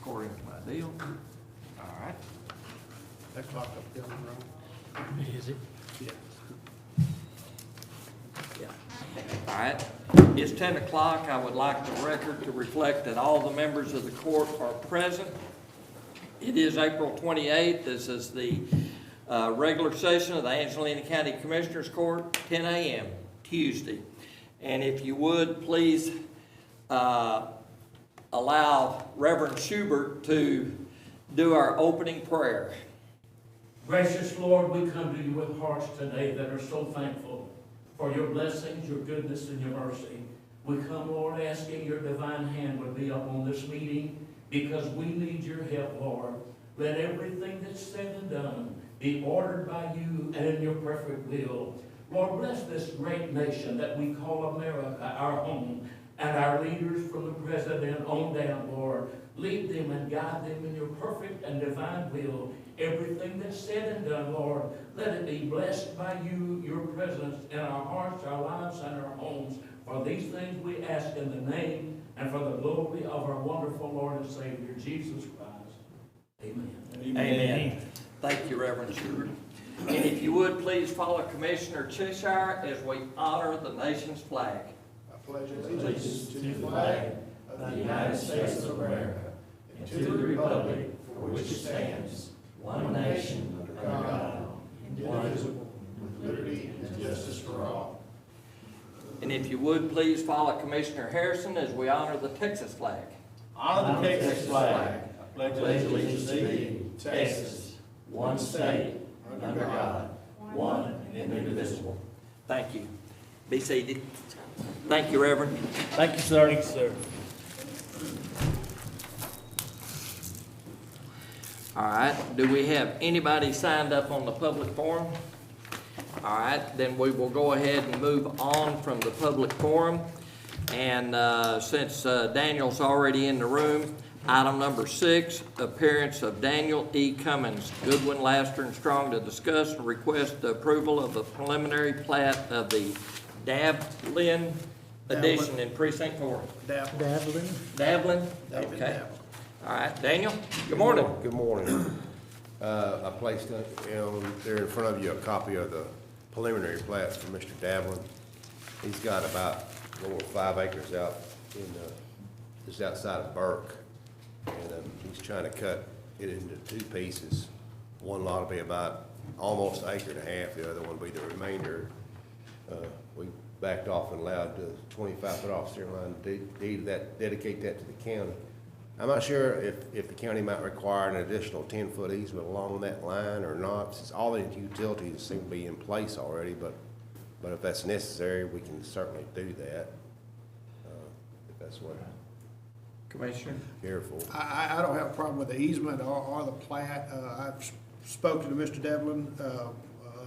according to my deal. All right. That clock up there wrong. Is it? Yeah. Yeah. All right. It's 10 o'clock. I would like the record to reflect that all the members of the court are present. It is April 28th. This is the regular session of the Angelina County Commissioners Court, 10 a.m. Tuesday. And if you would, please allow Reverend Schubert to do our opening prayer. Gracious Lord, we come to you with hearts today that are so thankful for your blessings, your goodness, and your mercy. We come, Lord, asking your divine hand would be up on this meeting because we need your help, Lord. Let everything that's said and done be ordered by you and in your perfect will. Lord, bless this great nation that we call America, our home, and our leaders from the president on down, Lord. Lead them and guide them in your perfect and divine will. Everything that's said and done, Lord, let it be blessed by you, your presence in our hearts, our lives, and our homes. For these things we ask in the name and for the glory of our wonderful Lord and Savior, Jesus Christ. Amen. Amen. Thank you, Reverend Schubert. And if you would, please follow Commissioner Cheshire as we honor the nation's flag. I pledge allegiance to the flag of the United States of America and to the republic for which it stands, one nation, under God, indivisible, with liberty and justice for all. And if you would, please follow Commissioner Harrison as we honor the Texas flag. Honor the Texas flag. I pledge allegiance to thee, Texas, one state, under God, one and indivisible. Thank you. Be seated. Thank you, Reverend. Thank you, sir. Thank you, sir. All right, do we have anybody signed up on the public forum? All right, then we will go ahead and move on from the public forum. And since Daniel's already in the room, item number 6, appearance of Daniel E. Cummins, Goodwin, Laster, and Strong to discuss and request the approval of the preliminary plat of the Dablin addition in Precinct 4. Dabbling. Dablin? David Okay. Dabbling. All right, Daniel, good morning. Good morning. I placed there in front of you a copy of the preliminary plat for Mr. Davlin. He's got about over 5 acres out in just outside of Burke, and he's trying to cut it into 2 pieces. One lot will be about almost an acre and a half. The other one will be the remainder. We backed off and allowed the 25-foot off-center line to dedicate that to the county. I'm not sure if the county might require an additional 10-foot easement along that line or not, since all the utilities seem to be in place already, but if that's necessary, we can certainly do that, if that's what Commissioner? you're here for. I don't have a problem with the easement or the plat. I've spoken to Mr. Devlin,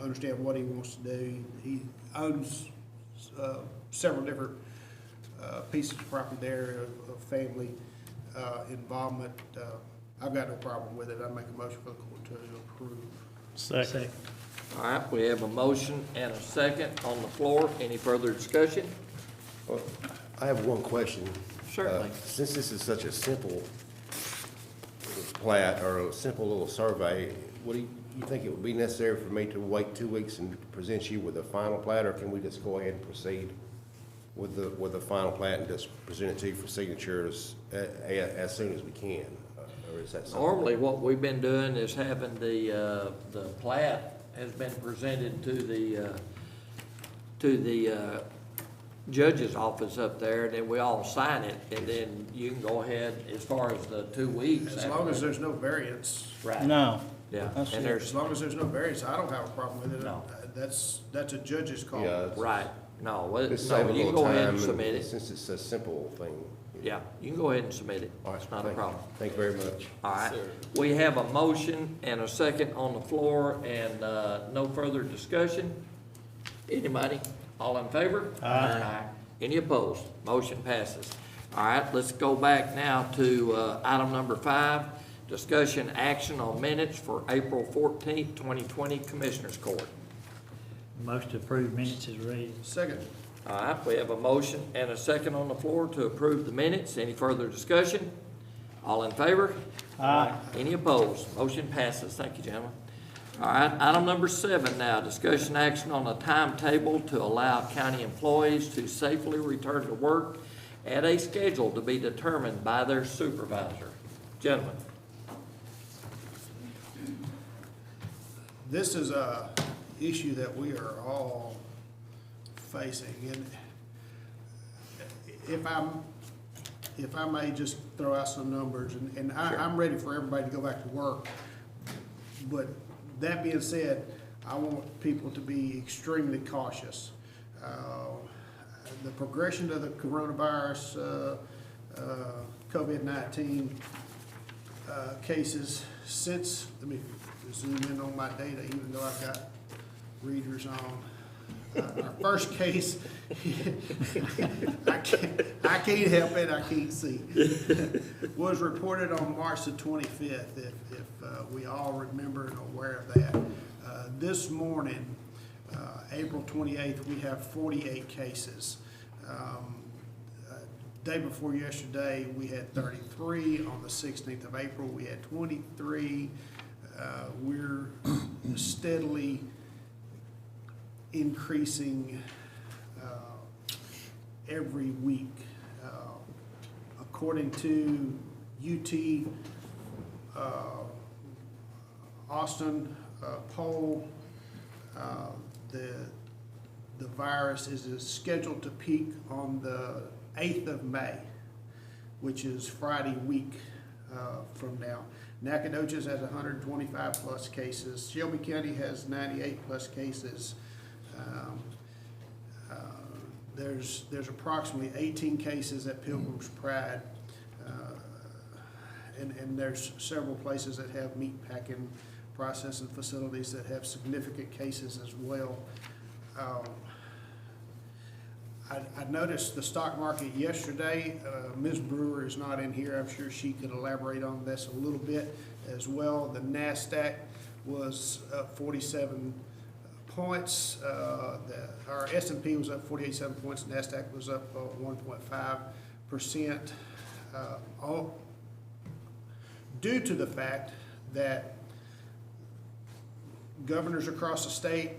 understand what he wants to do. He owns several different pieces of property there of family involvement. I've got no problem with it. I make a motion for the court to approve. Second. All right, we have a motion and a second on the floor. Any further discussion? Well, I have one question. Certainly. Since this is such a simple plat or a simple little survey, what do you think it would be necessary for me to wait 2 weeks and present you with a final plat, or can we just go ahead and proceed with the final plat and just present it to you for signatures as soon as we can? Or is that something? Normally, what we've been doing is having the plat has been presented to the judge's office up there, and then we all sign it, and then you can go ahead as far as the 2 weeks. As long as there's no variance. Right. No. Yeah, That's and it. there's, As long as there's no variance, I don't have a problem with it. No. That's a judge's call. Yeah. right, no, Just no, save a you can little go ahead time, and submit it. since it's a simple thing. Yeah, you can go ahead and submit it. All right, It's not a thank you. problem. Thank you very much. All right, we have a motion and a second on the floor, and no further discussion. Anybody? All in favor? Aye. Any opposed? Motion passes. All right, let's go back now to item number 5, discussion action on minutes for April 14th, 2020 Commissioners Court. Motion to approve minutes is read. Second. All right, we have a motion and a second on the floor to approve the minutes. Any further discussion? All in favor? Aye. Any opposed? Motion passes. Thank you, gentlemen. All right, item number 7 now, discussion action on a timetable to allow county employees to safely return to work at a schedule to be determined by their supervisor. Gentlemen. This is a issue that we are all facing, and if I may just throw out some numbers, and I'm ready for everybody to go back to work, but that being said, I want people to be extremely cautious. The progression of the coronavirus, COVID-19 cases since, let me zoom in on my data, even though I've got readers on. Our first case, I can't help it, I can't see, was reported on March the 25th, if we all remember and aware of that. This morning, April 28th, we have 48 cases. Day before yesterday, we had 33. On the 16th of April, we had 23. We're steadily increasing every week. According to UT Austin poll, the virus is scheduled to peak on the 8th of May, which is Friday week from now. Nacogdoches has 125 plus cases. Shelby County has 98 plus cases. There's approximately 18 cases at Pilgrim's Pride, and there's several places that have meat packing processing facilities that have significant cases as well. I noticed the stock market yesterday. Ms. Brewer is not in here. I'm sure she could elaborate on this a little bit as well. The NASDAQ was up 47 points. Our S&P was up 47 points. NASDAQ was up 1.5%. All due to the fact that governors across the state,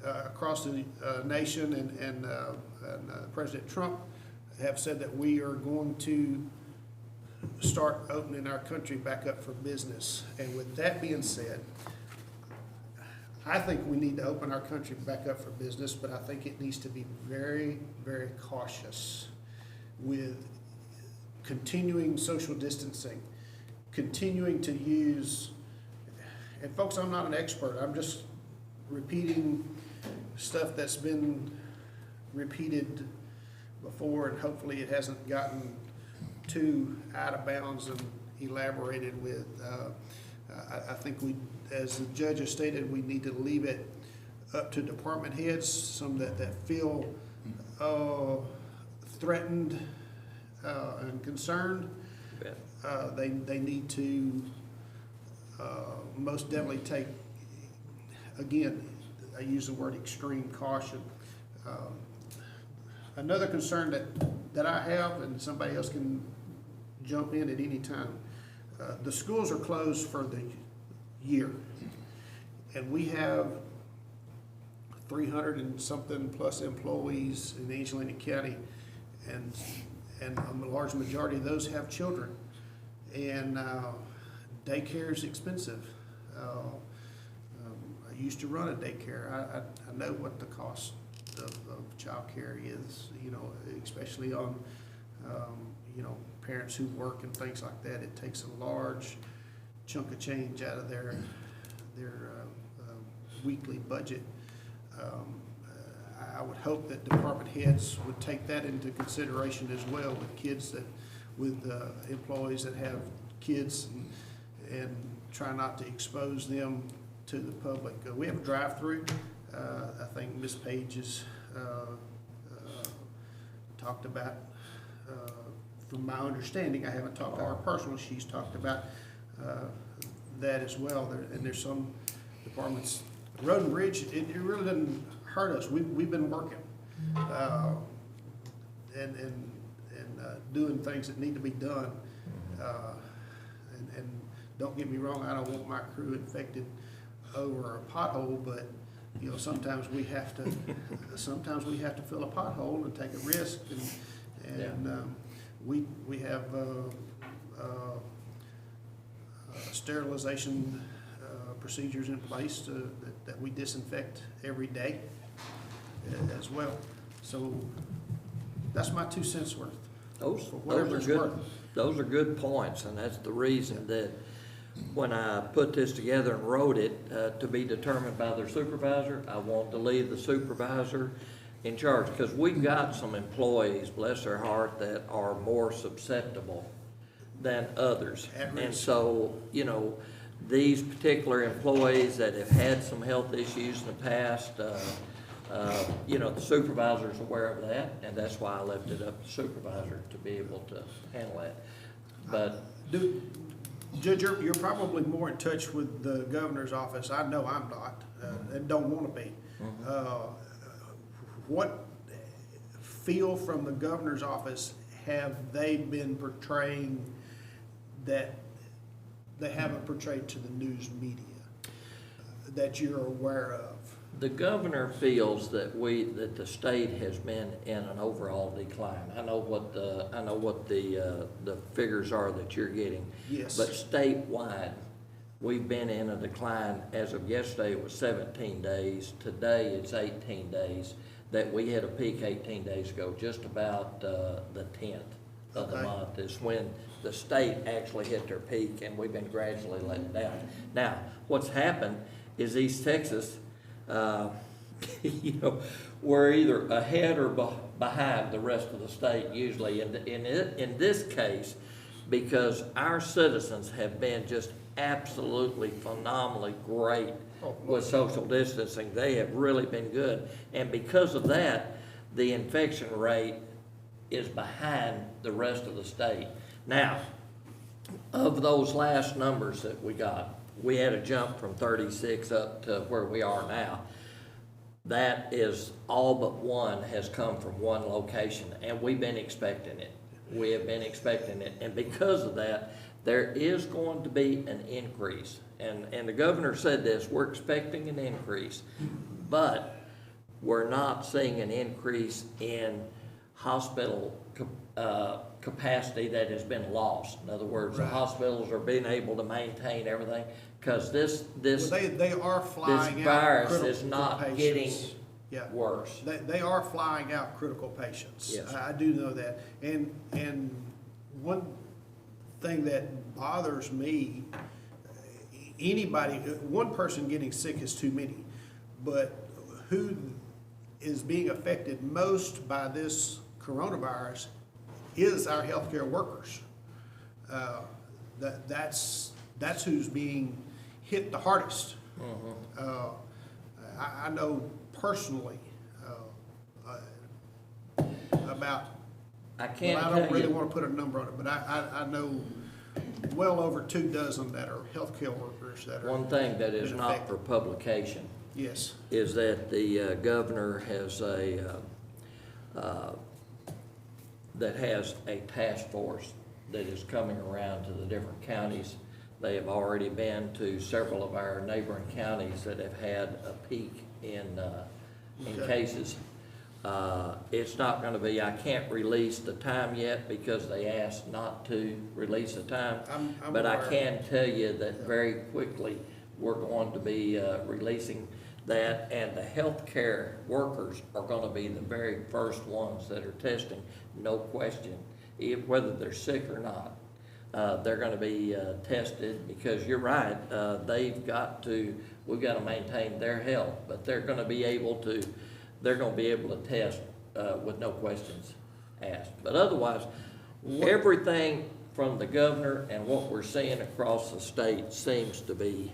across the nation, and President Trump have said that we are going to start opening our country back up for business. And with that being said, I think we need to open our country back up for business, but I think it needs to be very, very cautious with continuing social distancing, continuing to use, and folks, I'm not an expert, I'm just repeating stuff that's been repeated before, and hopefully it hasn't gotten too out of bounds and elaborated with. I think we, as the judge has stated, we need to leave it up to department heads, some that feel threatened and concerned. They need to most definitely take, again, I use the word extreme caution. Another concern that I have, and somebody else can jump in at any time, the schools are closed for the year, and we have 300 and something plus employees in Angelina County, and a large majority of those have children, and daycare is expensive. I used to run a daycare. I know what the cost of child care is, you know, especially on, you know, parents who work and things like that. It takes a large chunk of change out of their weekly budget. I would hope that department heads would take that into consideration as well with kids with employees that have kids, and try not to expose them to the public. We have a drive-through. I think Ms. Page has talked about, from my understanding, I haven't talked to her personally, she's talked about that as well. And there's some departments, Road and Bridge, it really doesn't hurt us. We've been working and doing things that need to be done. And don't get me wrong, I don't want my crew infected over a pothole, but, you know, sometimes we have to fill a pothole and take a risk, and we have sterilization procedures in place that we disinfect every day as well. So that's my 2 cents worth. Those For whatever are it's good, worth. those are good points, and that's the reason that when I put this together and wrote it, to be determined by their supervisor, I want to leave the supervisor in charge, because we've got some employees, bless their heart, that are more susceptible than others. At And risk. so, you know, these particular employees that have had some health issues in the past, you know, the supervisor's aware of that, and that's why I left it up to the supervisor to be able to handle that. But, Judge, you're probably more in touch with the governor's office. I know I'm not, and don't want to be. What feel from the governor's office have they been portraying that they haven't portrayed to the news media that you're aware of? the governor feels that the state has been in an overall decline. I know what the figures are that you're getting. Yes. But statewide, we've been in a decline. As of yesterday, it was 17 days. Today, it's 18 days. That we had a peak 18 days ago, just about the 10th of the Okay. month is when the state actually hit their peak, and we've been gradually letting down. Now, what's happened is East Texas, you know, we're either ahead or behind the rest of the state usually. In this case, because our citizens have been just absolutely phenomenally great with social distancing. They have really been good. And because of that, the infection rate is behind the rest of the state. Now, of those last numbers that we got, we had a jump from 36 up to where we are now. That is all but one has come from one location, and we've been expecting it. We have been expecting it, and because of that, there is going to be an increase. And the governor said this, we're expecting an increase, but we're not seeing an increase in hospital capacity that has been lost. In other words, the Right. hospitals are being able to maintain everything, because this Well, they are flying out virus critical is not patients. getting Yeah. worse. They are flying out critical patients. Yes. I do know that. And one thing that bothers me, one person getting sick is too many, but who is being affected most by this coronavirus is our healthcare workers. That's who's being hit the hardest. I know personally about, I well, can't I don't tell really you, want to put a number on it, but I know well over 24 that are healthcare workers that are. one thing that is been not affected. for publication Yes, is that the governor has that has a task force that is coming around to the different counties. They have already been to several of our neighboring counties that have had a peak in Okay. cases. It's not gonna be, I can't release the time yet because they asked not to release the time. I'm But I aware. can tell you that very quickly, we're going to be releasing that, and the healthcare workers are gonna be the very first ones that are testing, no question, whether they're sick or not. They're gonna be tested, because you're right, we've got to maintain their health, but they're gonna be able to test with no questions asked. But otherwise, everything from the governor and what we're seeing across the state seems to be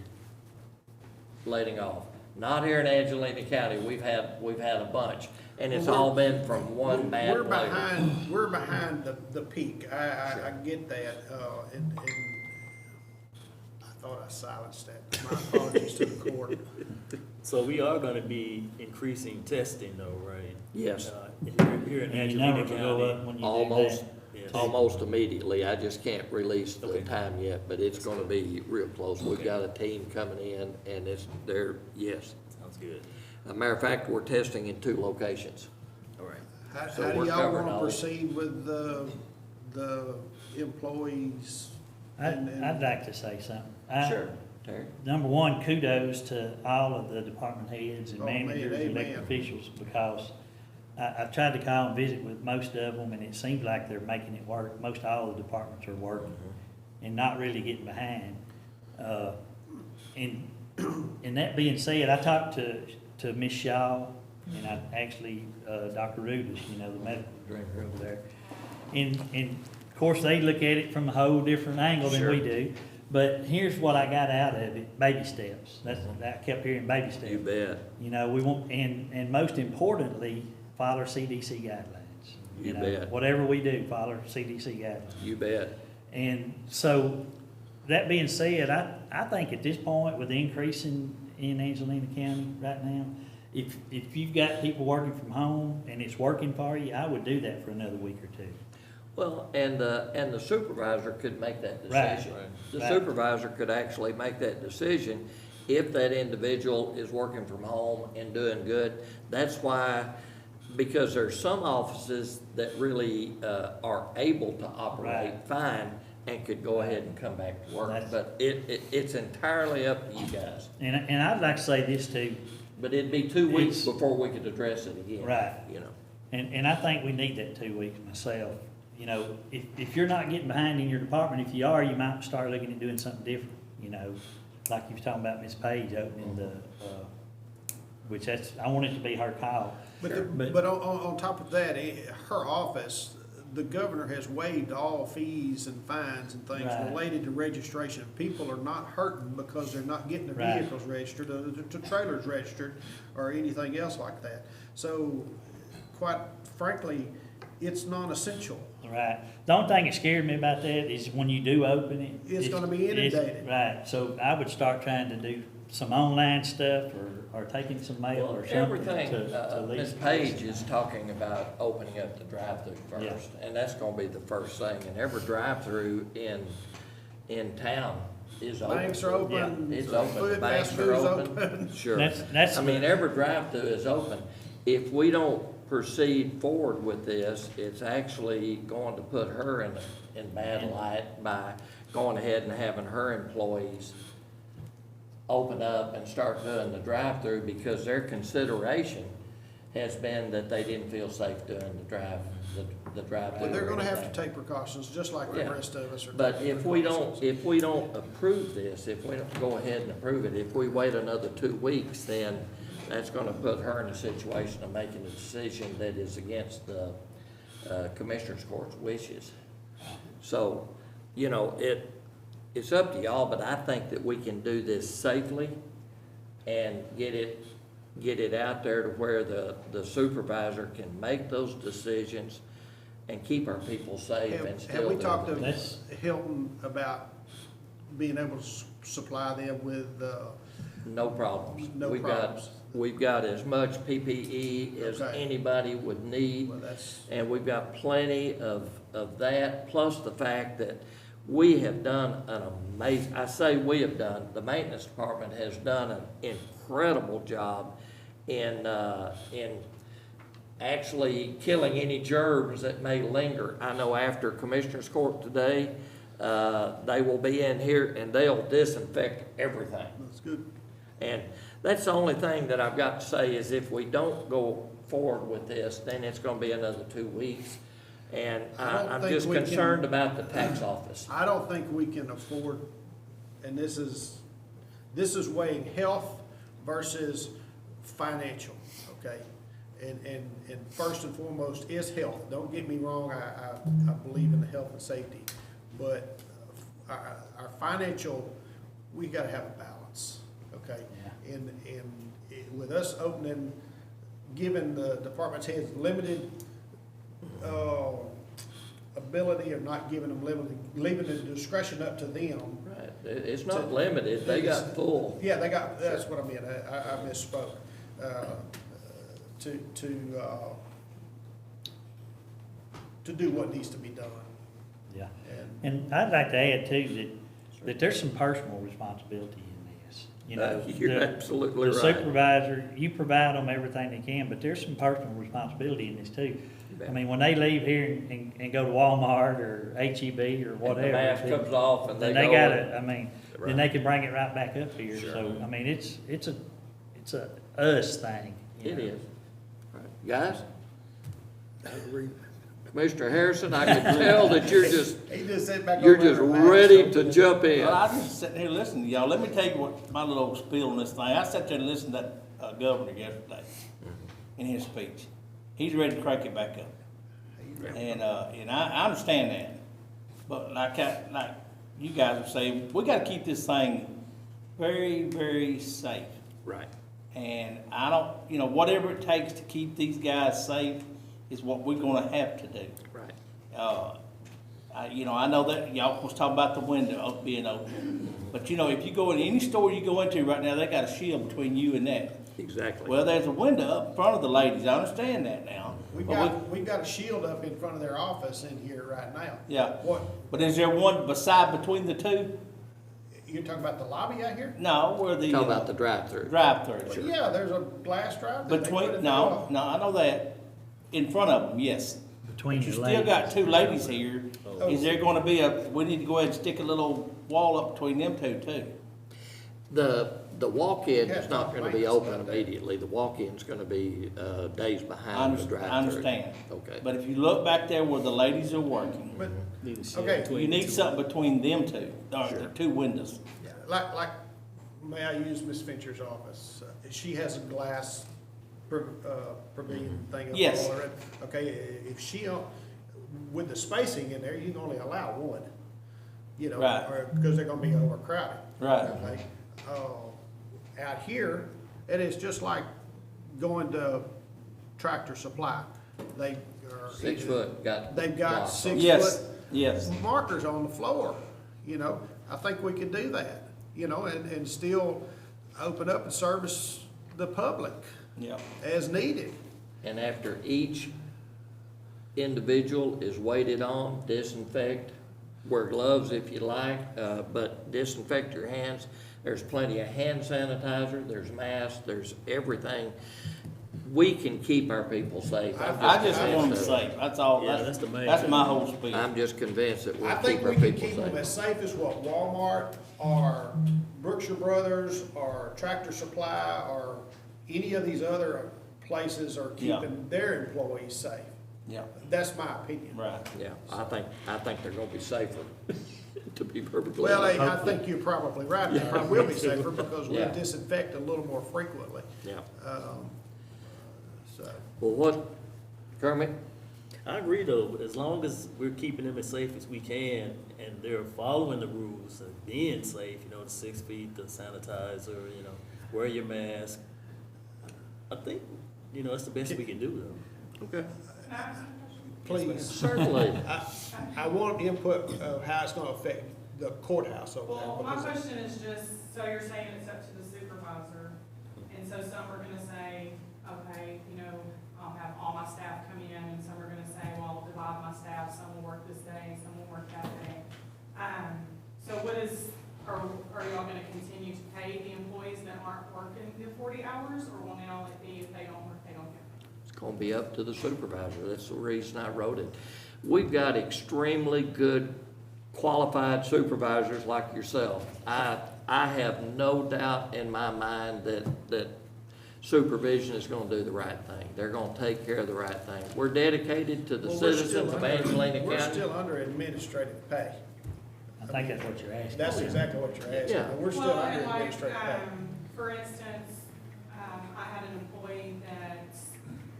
letting off. Not here in Angelina County, we've had a bunch, and it's all been from one bad we're player. we're behind the peak. I get that, and I thought I silenced that. My apologies to the court. So we are gonna be increasing testing though, right? Yes. Here in And your Angelina numbers will go up County. when you do Almost. that. Yeah, Yes. almost immediately. I just can't release the Okay. time yet, but it's gonna be real close. We've got a team coming in, and yes. Sounds good. As a matter of fact, we're testing in 2 locations. All right. So How do we're y'all covering wanna all- proceed with the employees? I'd like to say something. Terry? Number one, kudos to all of the department heads and Oh, man, managers, amen. elected officials, because I've tried to call and visit with most of them, and it seems like they're making it work. Most all the departments are working and not really getting behind. And that being said, I talked to Ms. Shaw, and Dr. Rudis, the medical director over there. And of course, they look at it from a whole different angle than we Sure. do. But here's what I got out of it, baby steps. I kept hearing baby steps. You bet. We want, and most importantly, follow CDC guidelines. You bet. Whatever we do, follow CDC guidelines. You bet. And so, that being said, I think at this point, with the increase in Angelina County right now, if you've got people working from home and it's working for you, I would do that for another week or two. Well, and the supervisor could make that Right. decision. Right. The Right. supervisor could actually make that decision if that individual is working from home and doing good. That's why, because there's some offices that really are able to operate Right. fine and could go ahead and come back to work. That's- But it's entirely up to you guys. And I'd like to say this too, But it'd be 2 weeks It's- before we could address it again. Right. You know. and I think we need that 2 weeks myself. If you're not getting behind in your department, if you are, you might start looking at doing something different, like you was talking about Ms. Page opening which I want it to be her call. But on top of that, her office, the governor has waived all fees and fines and things Right. related to registration. People are not hurting because they're not getting their Right. vehicles registered, the trailers registered, or anything else like that. So, quite frankly, it's non-essential. Right. The only thing that scared me about that is when you do open it. It's gonna be inundated. Right, so I would start trying to do some online stuff or taking some mail Well, or something everything, to leave. Ms. Page is talking about opening up the drive-through Yeah. first, and that's gonna be the first thing, and every drive-through in town is open. Banks are open. Yeah, it's open, the Food, banks fast are food's open, sure. That's I mean, every drive-through is open. If we don't proceed forward with this, it's actually going to put her in bad light by going ahead and having her employees open up and start doing the drive-through, because their consideration has been that they didn't feel safe doing the drive-through. But they're or gonna have to anything. take precautions, just like the Yeah. rest of us are. But taking if we precautions. don't approve this, if we don't go ahead and approve it, if we wait another 2 weeks, then that's gonna put her in a situation of making a decision that is against the Commissioners Court's wishes. So, it's up to y'all, but I think that we can do this safely and get it out there to where the supervisor can make those decisions and keep our people safe and still. Have we do talked the- to Hilton about being able to supply them with, No problems. No We've problems. We've got as much PPE as Okay. anybody would need, well, that's, and we've got plenty of that, plus the fact that we have done an amazing, I say we have done, the maintenance department has done an incredible job in actually killing any germs that may linger. I know after Commissioners Court today, they will be in here and they'll disinfect everything. that's good. And that's the only thing that I've got to say is if we don't go forward with this, then it's gonna be another 2 weeks. And I don't I'm think just we can- concerned about the tax office. I don't think we can afford, and this is weighing health versus financial, okay? And first and foremost is health. Don't get me wrong, I believe in the health and safety. But our financial, we gotta have a balance, okay? And with us opening, giving the department's heads limited, ability, or not giving them limited, leaving the discretion up to them. Right, it's not limited, they got full. Yeah, they got, that's what I meant, I misspoke. To do what needs to be done. Yeah. And And I'd like to add too, that there's some personal responsibility in this, you know. You're the- absolutely The right. supervisor, you provide them everything they can, but there's some personal responsibility in this too. I mean, when they leave here and go to Walmart or HEB or And whatever. the mask then- comes off and they Then go. they gotta, I mean, Right. then they can bring it right back up here, Sure. so, I mean, it's a us thing. you It know. is. Right. Guys? Commissioner Harrison, I can tell that you're just, he just sat back you're over there just and laughed. ready to jump in. Well, I just sitting here listening to y'all. Let me tell you what my little spiel on this thing. I sat there and listened to that governor yesterday in his speech. He's ready to crank it back up. And I understand that. But like you guys are saying, we gotta keep this thing very, very safe. Right. And I don't, whatever it takes to keep these guys safe is what we're gonna have to do. Right. I know that y'all was talking about the window being open, but if you go in any store you go into right now, they got a shield between you and that. Exactly. Well, there's a window up in front of the ladies, I understand that now. We've got a shield up in front of their office in here right now. Yeah. What, But is there one beside between the two? you're talking about the lobby out here? No, where the. Talk about the drive-through. Drive-through. Well, yeah, there's a glass drive. that they put Between, in no, the- no, I know that, in front of them, yes. Between But you the still got ladies. two ladies here. Oh. Is there gonna be we need to go ahead and stick a little wall up between them two too? The walk-in Yeah, is not gonna be maintenance open about that. immediately. The walk-in's gonna be, days I behind the drive-through. understand. Okay. But if you look back there where the ladies are working, But, Need a shield Okay, between you the need two. something between them two, or the two windows. like, may I use Miss Fincher's office? She has a glass pavilion thing up Yes. all around. Okay, if she, with the spacing in there, you can only allow one, Right. or, because they're gonna be overcrowded. Right. Okay, out here, it is just like going to Tractor Supply. They are. 6 foot got. They've got blocks. 6 Yes, foot yes. markers on the floor, I think we could do that, and still open up and service the public Yeah. as needed. And after each individual is waited on, disinfect, wear gloves if you like, but disinfect your hands. There's plenty of hand sanitizer, there's masks, there's everything. We can keep our people safe. I just want them convinced safe, that's all, Yeah, that's the main that's thing. my whole spiel. I'm just convinced that I we'll think keep our we can people keep them safe. as safe as what Walmart or Brookshire Brothers or Tractor Supply or any of these other places are Yeah. keeping their employees safe. Yeah, That's my opinion. right. Yeah, I think they're gonna be safer, to be perfectly Well, honest. I think you're probably right. They probably will be safer because we'll Yeah. disinfect a little more frequently. Yeah. So, Well, what, Kermit? I agree though, but as long as we're keeping them as safe as we can and they're following the rules and being safe, the 6 feet, the sanitizer, wear your mask. I think, that's the best we can do though. Okay. please, Certainly. I want input of how it's gonna affect the courthouse over there. Well, my because question is just, so you're saying it's up to the supervisor, and so some are gonna say, okay, I'll have all my staff come in, and some are gonna say, well, I'll divide my staff, some will work this day, some will work that day. So are y'all gonna continue to pay the employees that aren't working the 40 hours, or will now it be if they don't work, they don't get paid? It's gonna be up to the supervisor. That's the reason I wrote it. We've got extremely good qualified supervisors like yourself. I have no doubt in my mind that supervision is gonna do the right thing. They're gonna take care of the right thing. We're dedicated to the Well, we're still citizens of under- Angelina We're County. still under administrative pay. I think that's what you're asking. That's exactly what you're asking. Yeah. We're still Well, under and like, administrative pay. for instance, I had an employee that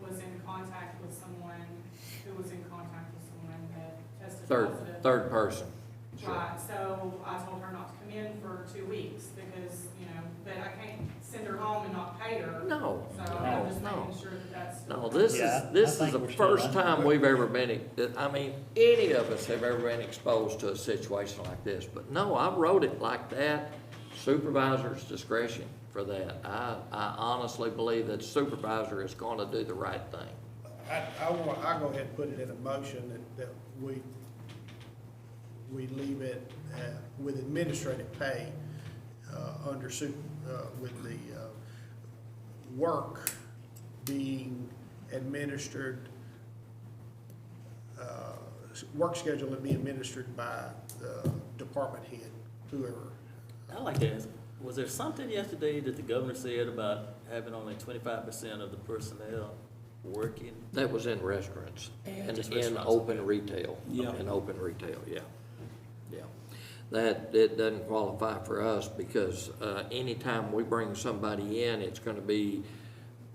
was in contact with someone who was in contact with someone that tested positive. Third person. Sure. Right, so I told her not to come in for 2 weeks because, but I can't send her home and not pay her. No, So I'm just no. making sure that that's. No, this Yeah, is, this I is think the we're still first under. time we've ever been, any of us have ever been exposed to a situation like this. But no, I wrote it like that, supervisor's discretion for that. I honestly believe that supervisor is gonna do the right thing. I'll go ahead and put it in a motion that we we leave it with administrative pay under with the work being administered, work schedule to be administered by the department head, whoever. I like to ask, was there something yesterday that the governor said about having only 25% of the personnel working? That was in restaurants and Just in restaurants, open okay. retail. Yeah. In open retail, yeah. Yeah. That, it doesn't qualify for us because, anytime we bring somebody in, it's gonna be,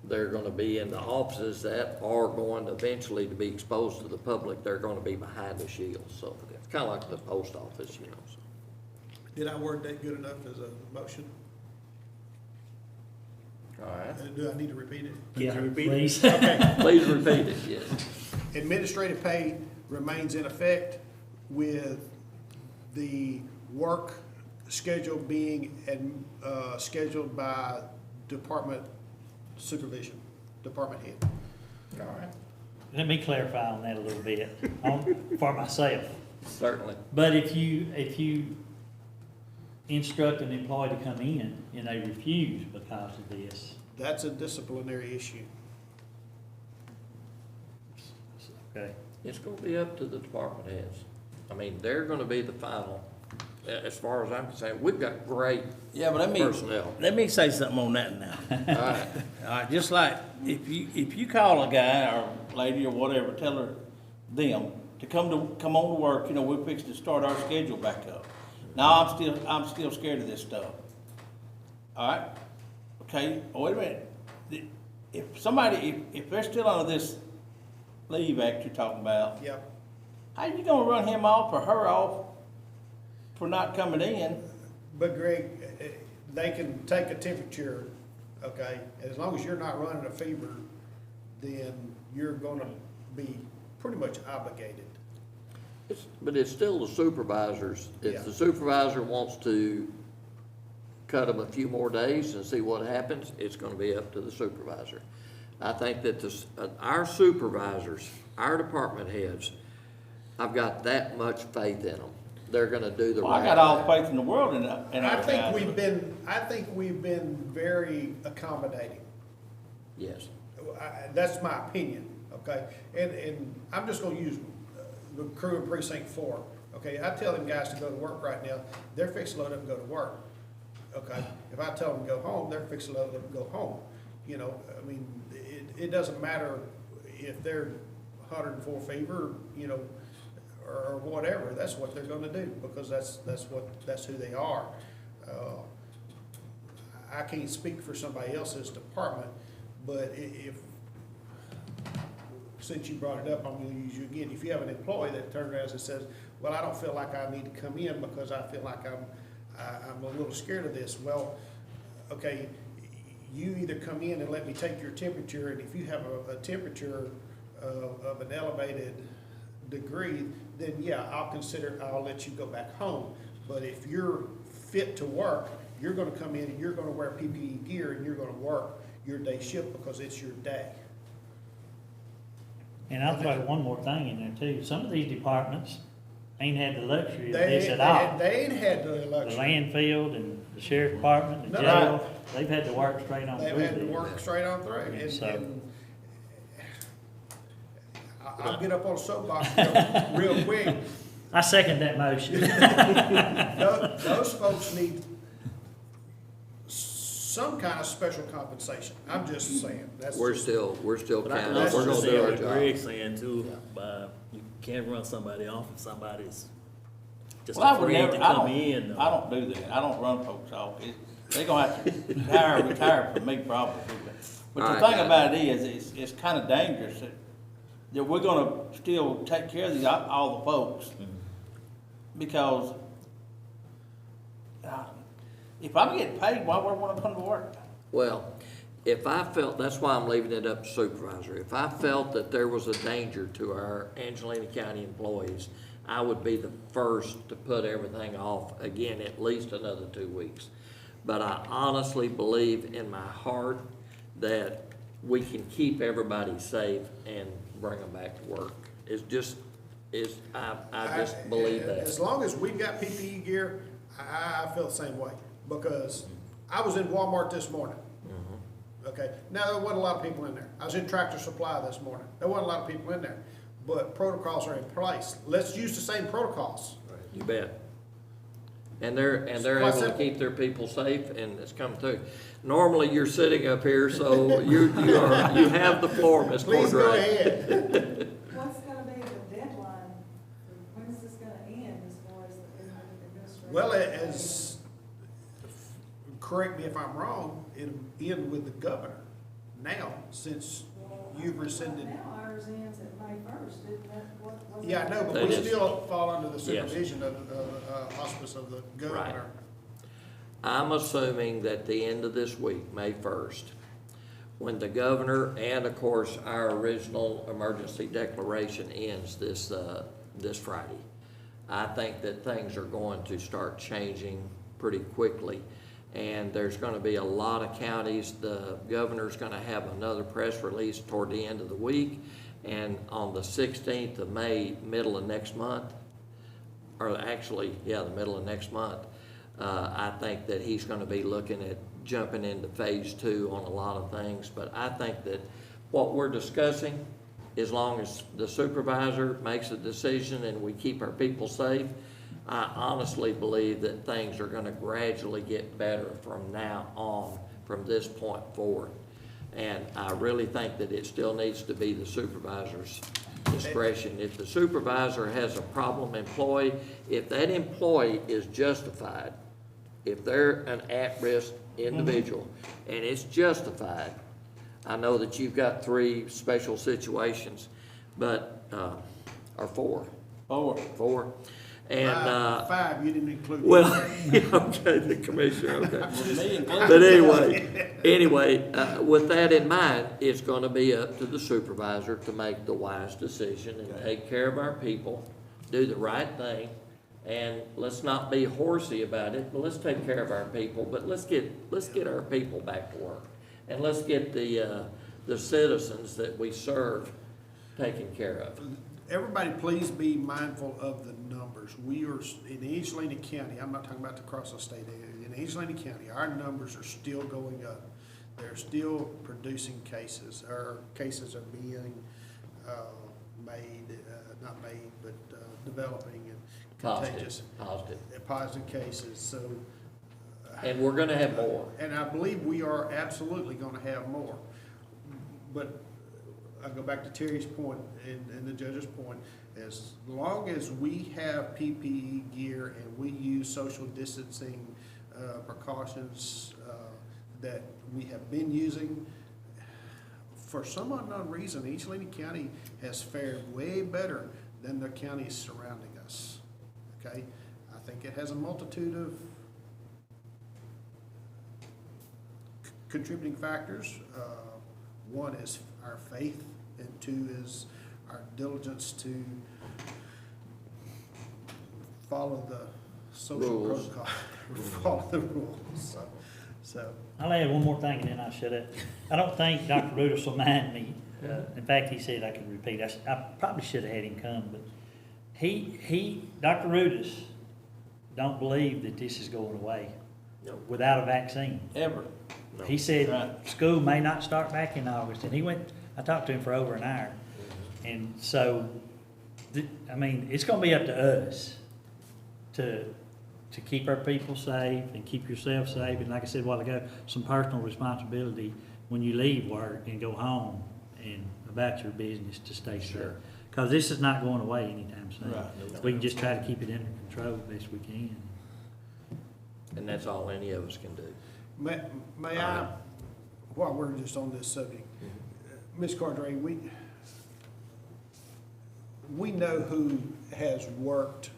they're gonna be in the offices that are going eventually to be exposed to the public. They're gonna be behind the shield, so it's kinda like the post office, you know, so. Did I word that good enough as a motion? All right. Do I need to repeat it? Yeah, you repeat it? please. Okay. Please repeat it, yes. Administrative pay remains in effect with the work schedule being scheduled by department supervision, department head. All right. Let me clarify on that a little bit, for myself. Certainly. But if you instruct an employee to come in and they refuse because of this, That's a disciplinary issue. okay? It's gonna be up to the department heads. I mean, they're gonna be the final, as far as I'm concerned. We've got great Yeah, but personnel. let me say something on that now. All right. All right, just like, if you call a guy or lady or whatever, tell her, them, to come on to work, you know, we're fixing to start our schedule back up. Now, I'm still scared of this stuff. All right? Okay, wait a minute. If they're still under this leave act you're talking about, Yep. how you gonna run him off or her off for not coming in? But Greg, they can take a temperature, okay? As long as you're not running a fever, then you're gonna be pretty much obligated. But it's still the supervisors. Yeah. If the supervisor wants to cut them a few more days and see what happens, it's gonna be up to the supervisor. I think that our supervisors, our department heads, I've got that much faith in them. They're gonna do the Well, right I got all the thing. faith in the world in our I think guys. we've been very accommodating. Yes. That's my opinion, okay? And I'm just gonna use the crew in precinct 4, okay? I tell them guys to go to work right now, they're fixing to load up and go to work, okay? If I tell them to go home, they're fixing to load up and go home. You know, I mean, it doesn't matter if they're 104 fever, you know, or whatever, that's what they're gonna do, because that's who they are. I can't speak for somebody else's department, but since you brought it up, I'm gonna use you again. If you have an employee that turns around and says, well, I don't feel like I need to come in because I feel like I'm a little scared of this. Well, okay, you either come in and let me take your temperature, and if you have a temperature of an elevated degree, then yeah, I'll let you go back home. But if you're fit to work, you're gonna come in and you're gonna wear PPE gear and you're gonna work your day shift because it's your day. And I'll throw one more thing in there too. Some of these departments ain't had the luxury of They this at all. ain't had the The luxury. landfill and the sheriff department, the No, jail, they've had to work straight on They've through had to this. work straight on through. And So- I'll get up on a soapbox real quick. I second that motion. Those folks need some kind of special compensation. I'm just saying. That's We're just- still But I can counting. that's We're also gonna just see do our what job. Greg's saying too, you can't run somebody off if somebody's just Well, I would afraid never, to I come don't, in. I don't do that. I don't run folks off. They're gonna have to retire from me probably. But All the right, thing guys. about it is, it's kinda dangerous that we're gonna still take care of all the folks. Because, if I'm getting paid, why would I wanna come to work? Well, if I felt, that's why I'm leaving it up to supervisor. If I felt that there was a danger to our Angelina County employees, I would be the first to put everything off again, at least another 2 weeks. But I honestly believe in my heart that we can keep everybody safe and bring them back to work. It's just, I just believe As that. long as we've got PPE gear, I feel the same way, because I was in Walmart this morning. Okay, now, there wasn't a lot of people in there. I was in Tractor Supply this morning. There wasn't a lot of people in there, but protocols are in place. Let's use the same protocols. You bet. And they're Quite able to simple. keep their people safe, and it's come through. Normally, you're sitting up here, so you have the floor, Ms. Please go Cordray. ahead. What's gonna be the deadline? When is this gonna end as far as the administration? Well, as, correct me if I'm wrong, it'll end with the governor now, since you've rescinded. Now ours ends at May 1st, isn't that what? Yeah, I know, but That we is- still fall under the Yes. supervision of, auspice of the governor. I'm assuming that the end of this week, May 1st, when the governor and, of course, our original emergency declaration ends this Friday, I think that things are going to start changing pretty quickly. And there's gonna be a lot of counties, the governor's gonna have another press release toward the end of the week. And on the 16th of May, middle of next month, or actually, yeah, the middle of next month, I think that he's gonna be looking at jumping into phase 2 on a lot of things. But I think that what we're discussing, as long as the supervisor makes a decision and we keep our people safe, I honestly believe that things are gonna gradually get better from now on, from this point forward. And I really think that it still needs to be the supervisor's discretion. If the supervisor has a problem employee, if that employee is justified, if they're an at-risk individual and it's justified, I know that you've got 3 special situations, but, or 4. Four. And, 5, you didn't include. well, okay, the commissioner, okay. With me included. But anyway, with that in mind, it's gonna be up to the supervisor to make the wise decision and take care of our people, do the right thing. And let's not be horsey about it, but let's take care of our people, but let's get our people back to work. And let's get the citizens that we serve taken care of. Everybody, please be mindful of the numbers. We are, in Angelina County, I'm not talking about across the state area, in Angelina County, our numbers are still going up. They're still producing cases. Our cases are being not made, but developing and contagious. Positive. Cases, so. And we're gonna have more. And I believe we are absolutely gonna have more. But I go back to Terry's point and the judge's point, as long as we have PPE gear and we use social distancing precautions that we have been using, for some unknown reason, Angelina County has fared way better than the counties surrounding us, okay? I think it has a multitude of contributing factors. One is our faith, and 2 is our diligence to follow the social Rules. protocol, follow the rules, so. I'll add one more thing and then I'll shut up. I don't think Dr. Rudis will mind me. In fact, he said I could repeat. I probably should have had him come, but Dr. Rudis don't believe that this is going away without a vaccine. Ever. He said Right. school may not start back in August, and I talked to him for over an hour. And so, I mean, it's gonna be up to us to keep our people safe and keep yourself safe. And like I said a while ago, some personal responsibility when you leave work and go home and about your business to stay safe. Because this is not going away anytime soon. Right. We can just try to keep it under control the best we can. And that's all any of us can do. May I, while we're just on this subject, Ms. Cordray, we know who has worked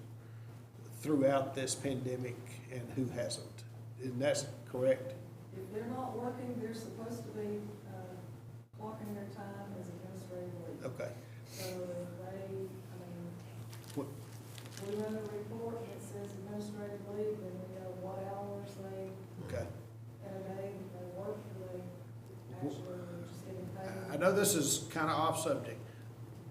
throughout this pandemic and who hasn't, and that's correct? If they're not working, they're supposed to be clocking their time as administrative leave. Okay. So What- we run a report that says administrative leave, and we know what hours they, Okay. in a day, they work, or they actually are just getting paid. I know this is kind of off subject.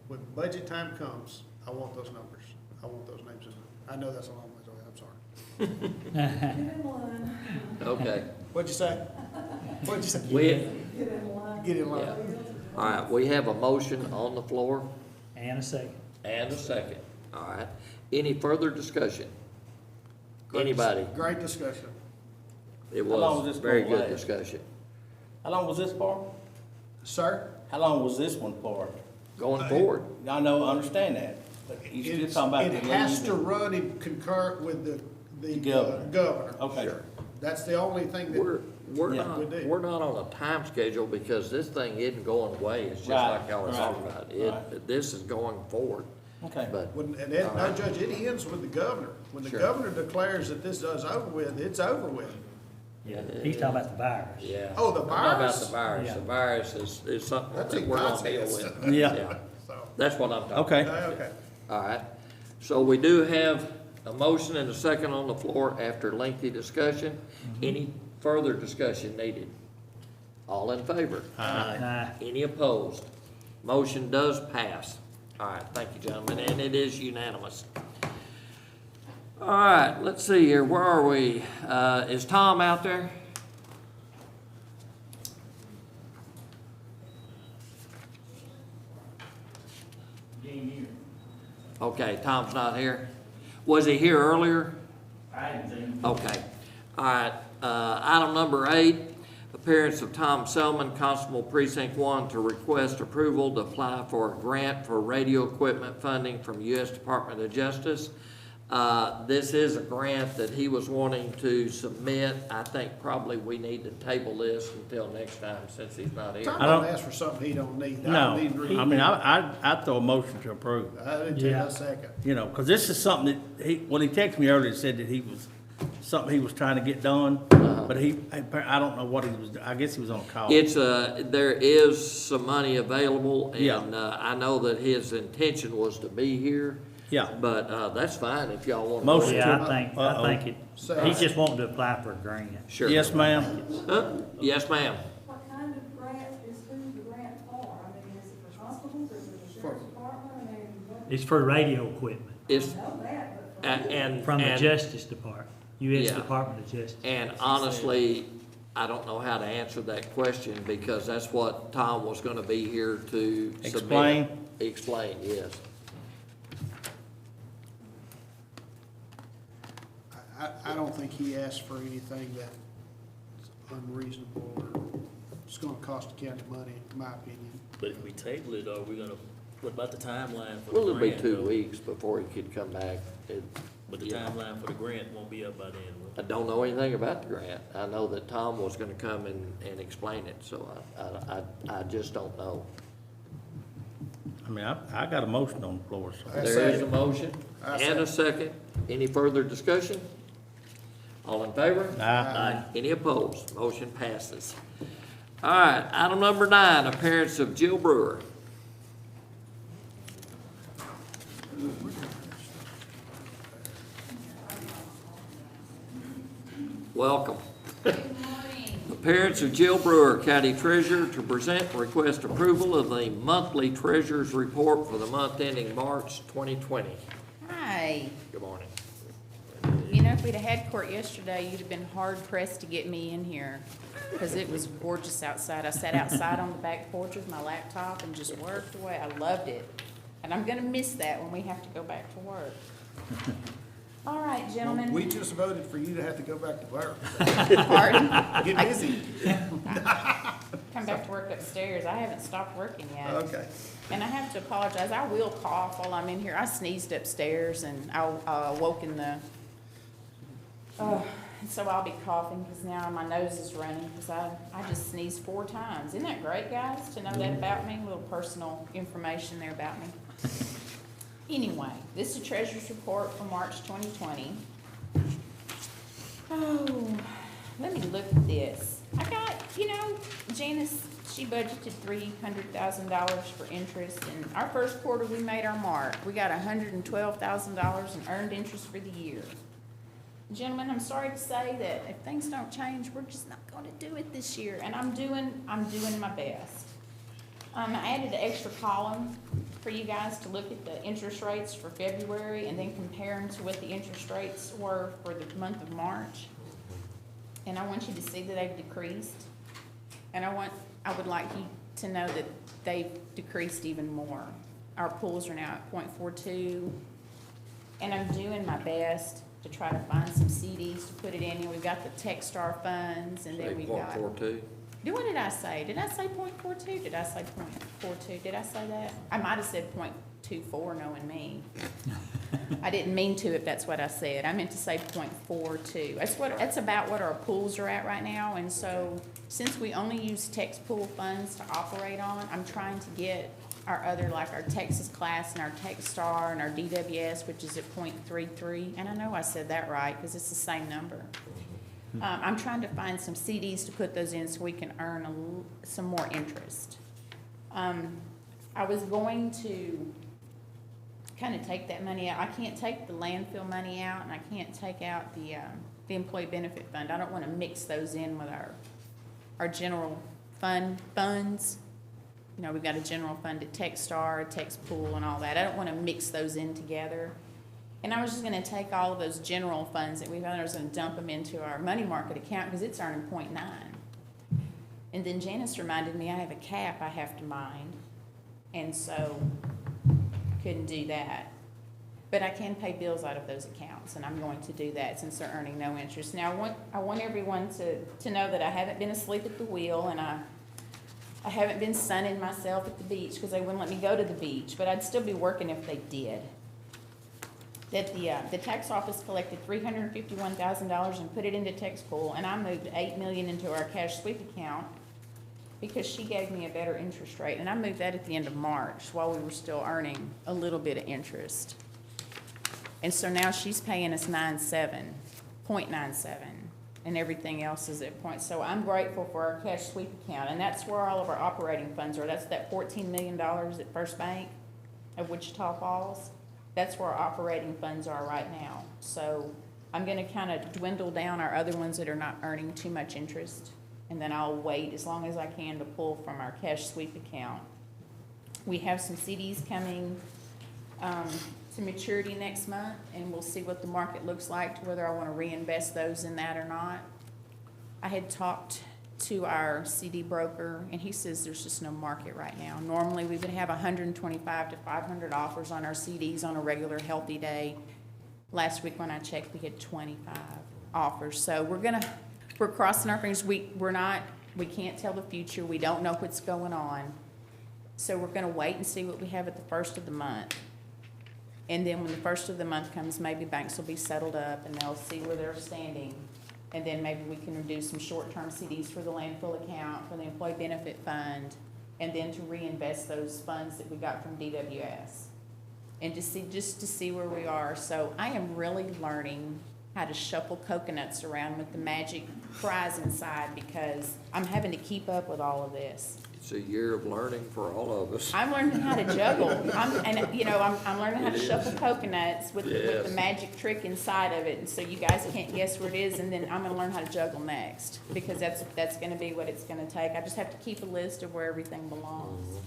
When budget time comes, I I want those numbers. I want those names in there. I know that's a long ways away, I'm sorry. Get in line. Okay. What'd you say? What'd you say? We, Get in line. Get in line. yeah. All right, we have a motion on the floor And a second. and a second. All right. Any further discussion? Great- Anybody? Great discussion. It How long was was this very gonna good last? discussion. How long was this for? Sir? How long was this one for? Going forward, I know, I understand that, but you still It's- talking about the It has lead to and- run in concurrent with the Governor. governor. Okay. Sure. That's the only thing we're, that, we're Yeah. not, We do. we're not on a time schedule because this thing isn't going away. It's just Right, like y'all were right, talking about. right. This is going forward, Okay. but, when, and then, All no, right. Judge, it ends with the governor. When the Sure. governor declares that this is over with, it's over with. Yeah, he's talking about the virus. yeah. Oh, the I'm talking about virus? the virus. Yeah. The virus is something That's that in we're gonna God's deal hands. with. Yeah. So, That's what I'm talking about. Okay. okay. All right, so we do have a motion and a second on the floor after lengthy discussion. Any further discussion needed? All in favor? Nah, Any opposed? Motion does pass. All right, thank you, gentlemen, and it is unanimous. All right, let's see here, where are we? Is Tom out there? Okay, Tom's not here. Was he here earlier? I didn't think. Okay. All right, item number 8, appearance of Tom Selman, Constable Precinct 1, to request approval to apply for a grant for radio equipment funding from U.S. Department of Justice. This is a grant that he was wanting to submit. I think probably we need to table this until next time since he's not here. Tom I don't- don't ask for something he don't need. I No, don't need to read I mean, it. I'd throw a motion to approve, I didn't take Yeah. a second. you know, because this is something that when he texted me earlier, he said that he was, something he was trying to get done, but I don't know what he was, I guess he was on a call. It's, there is some money available, Yeah. and I know that his intention was to be here. Yeah. But that's fine if y'all want to. Motion. yeah, I Uh-oh. think he's just wanting to apply for a grant. Sure. Yes, ma'am. Yes, ma'am. What kind of grant is who the grant for? I mean, is it for constables, or is it the sheriff's department? I mean, what? It's for radio equipment It's, I know that, but for. and, from the and, Justice Department, U.S. Yeah. Department of Justice. and honestly, I don't know how to answer that question because that's what Tom was gonna be here to submit. Explain. Explain, yes. I don't think he asked for anything that's unreasonable or it's gonna cost the county money, in my opinion. But if we table it, are we gonna, what about the timeline for the Well, it'll be grant? 2 though? weeks before he could come back. But the Yeah. timeline for the grant won't be up by then, will I don't know anything about the grant. I know that Tom was gonna come and explain it, so I just don't know. I mean, I got a motion on the floor, so. I There is a second. motion I and a second. Any further discussion? All in favor? Aye. Any opposed? Motion passes. All right, item number 9, appearance of Jill Brewer. Welcome. Appearance of Jill Brewer, County Treasurer, to present and request approval of the monthly Treasurer's Report for the month ending March 2020. Hi. Good morning. You know, if we'd have had court yesterday, you'd have been hard pressed to get me in here because it was gorgeous outside. I sat outside on the back porch with my laptop and just worked away. I loved it. And I'm gonna miss that when we have to go back to work. All right, gentlemen. We just voted for you to have to go back to work. Pardon? Get busy. Come back to work upstairs. I haven't stopped working yet. Okay. And I have to apologize. I will cough while I'm in here. I sneezed upstairs and I woke in the, so I'll be coughing because now my nose is running because I just sneezed 4 times. Isn't that great, guys, to know that about me? A little personal information there about me. Anyway, this is the Treasurer's Report for March 2020. Oh, let me look at this. I got, Janice, she budgeted $300,000 for interest, and our first quarter, we made our mark. We got $112,000 in earned interest for the year. Gentlemen, I'm sorry to say that if things don't change, we're just not gonna do it this year, and I'm doing my best. I added an extra column for you guys to look at the interest rates for February and then compare them to what the interest rates were for the month of March. And I want you to see that they've decreased. And I would like you to know that they've decreased even more. Our pools are now at 0.42, and I'm doing my best to try to find some CDs to put it in. And we've got the Techstar funds, and then we've got. 8.42. What did I say? Did I say 0.42? Did I say 0.42? Did I say that? I might have said 0.24, knowing me. I didn't mean to if that's what I said. I meant to say 0.42. That's about what our pools are at right now. And so since we only use Tex pool funds to operate on, I'm trying to get our other, like our Texas class and our Techstar and our DWS, which is at 0.33. And I know I said that right because it's the same number. I'm trying to find some CDs to put those in so we can earn some more interest. I was going to kind of take that money out. I can't take the landfill money out, and I can't take out the employee benefit fund. I don't want to mix those in with our general funds. You know, we've got a general fund at Techstar, Tex Pool, and all that. I don't want to mix those in together. And I was just gonna take all of those general funds that we've had, I was gonna dump them into our money market account, because it's earning 0.9. And then Janice reminded me I have a cap I have to mind, and so couldn't do that. But I can pay bills out of those accounts, and I'm going to do that since they're earning no interest. Now, I want everyone to know that I haven't been asleep at the wheel, and I haven't been sunning myself at the beach, because they wouldn't let me go to the beach, but I'd still be working if they did. That the tax office collected $351,000 and put it into tax pool, and I moved $8 million into our cash sweep account because she gave me a better interest rate, and I moved that at the end of March while we were still earning a little bit of interest. And so now she's paying us 0.97, and everything else is at point. So I'm grateful for our cash sweep account, and that's where all of our operating funds are. That's that $14 million at First Bank of Wichita Falls. That's where our operating funds are right now. So I'm gonna kind of dwindle down our other ones that are not earning too much interest, and then I'll wait as long as I can to pull from our cash sweep account. We have some CDs coming to maturity next month, and we'll see what the market looks like, to whether I want to reinvest those in that or not. I had talked to our CD broker, and he says there's just no market right now. Normally, we would have 125 to 500 offers on our CDs on a regular healthy day. Last week when I checked, we had 25 offers. So we're crossing our fingers. We can't tell the future. We don't know what's going on. So we're gonna wait and see what we have at the first of the month. And then when the first of the month comes, maybe banks will be settled up and they'll see where they're standing. And then maybe we can do some short-term CDs for the landfill account, for the employee benefit fund, and then to reinvest those funds that we got from DWS. And just to see where we are. So I am really learning how to shuffle coconuts around with the magic fries inside, because I'm having to keep up with all of this. It's a year of learning for all of us. I'm learning how to juggle. I'm learning how to shuffle coconuts with Yes. the magic trick inside of it, and so you guys can't guess where it is, and then I'm gonna learn how to juggle next, because that's gonna be what it's gonna take. I just have to keep a list of where everything belongs.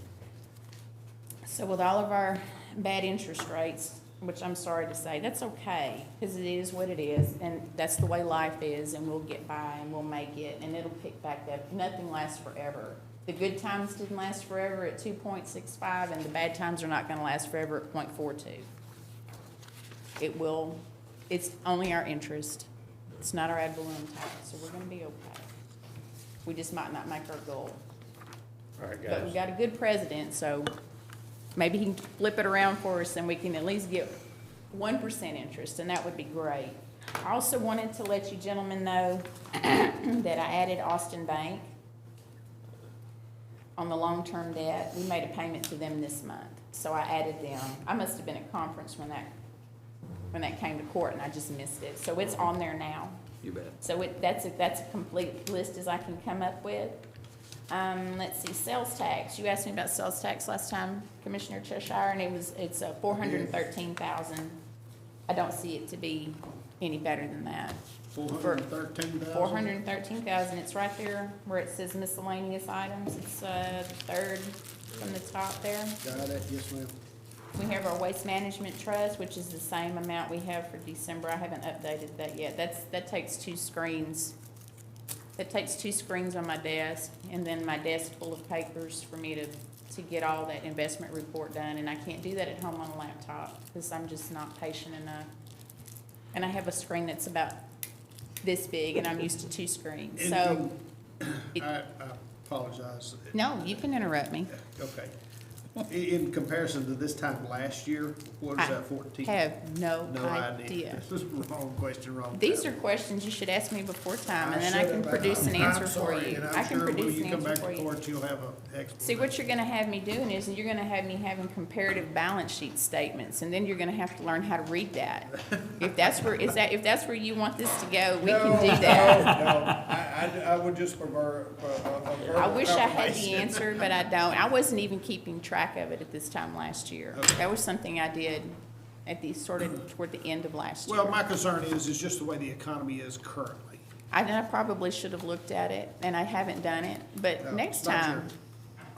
So with all of our bad interest rates, which I'm sorry to say, that's okay, because it is what it is, and that's the way life is, and we'll get by, and we'll make it, and it'll pick back up. Nothing lasts forever. The good times didn't last forever at 2.65, and the bad times are not gonna last forever at 0.42. It's only our interest. It's not our ad valorem tax, so we're gonna be okay. We just might not make our goal. All right, But we guys. got a good president, so maybe he can flip it around for us and we can at least get 1% interest, and that would be great. I also wanted to let you gentlemen know that I added Austin Bank on the long-term debt. We made a payment to them this month, so I added them. I must have been at conference when that came to court, and I just missed it. So it's on there now. You bet. So that's a complete list as I can come up with. Let's see, sales tax. You asked me about sales tax last time, Commissioner Cheshire, and it's $413,000. I don't see it to be any better than that. 413,000? 413,000, it's right there where it says miscellaneous items, it's, the third from the top there. Got it, yes, ma'am. We have our waste management trust, which is the same amount we have for December, I haven't updated that yet, that takes 2 screens. That takes 2 screens on my desk, and then my desk full of papers for me to get all that investment report done, and I can't do that at home on a laptop, because I'm just not patient enough. And I have a screen that's about this big, and I'm used to 2 screens, so, I apologize. no, you can interrupt me. Okay. In comparison to this time last year, what is that, 14? I have no No idea. This is wrong question, wrong. These time. are questions you should ask me before time, and I then I should can have, produce an answer I'm for sorry, you. and I I'm can sure when produce you an come answer back for to you. court, you'll have an explanation. See, what you're gonna have me doing is, you're gonna have me having comparative balance sheet statements, and then you're gonna have to learn how to read that. If that's where you want this to go, we can do that. No, I would just prefer a verbal I wish I had the confirmation. answer, but I don't. I wasn't even keeping track of it at this time last year. Okay. That was something I did at the, sort of toward the end of last year. Well, my concern is just the way the economy is currently. I probably should have looked at it, and I haven't done it, but No, next not time,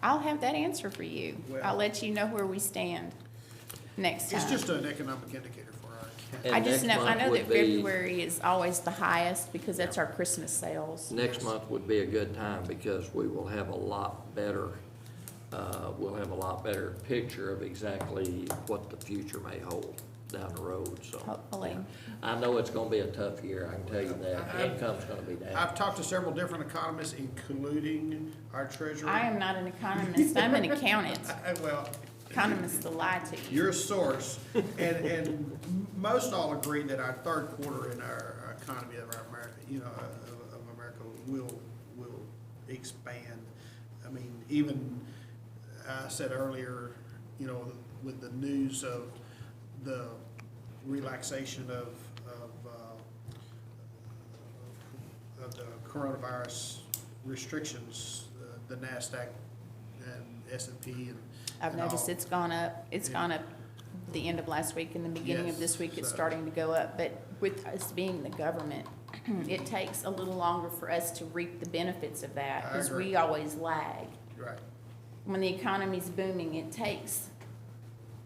I'll have that answer for you. Well- I'll let you know where we stand next time. It's just an economic indicator for our county. And I just next know, I month know would that be- February is always the highest, because that's our Christmas sales. Next month would be a good time because we will have a lot better, picture of exactly what the future may hold down the road, so. Hopefully. I know it's gonna be a tough year, I can tell you that. Income's gonna be down. I've talked to several different economists, including our treasurer. I am not an economist, I'm an accountant. Well, Economists will lie to you. your source, and most all agree that our third quarter in our economy of our America, of America will expand. I mean, even, I said earlier, with the news of the relaxation of the coronavirus restrictions, the NASDAQ and S&P and. I've and noticed all. it's gone up. It's Yeah. gone up the end of last week and the beginning of Yes, this week, it's so- starting to go up. But with us being the government, it takes a little longer for us to reap the benefits of that, I because agree. we always lag. Right. When the economy's booming, it takes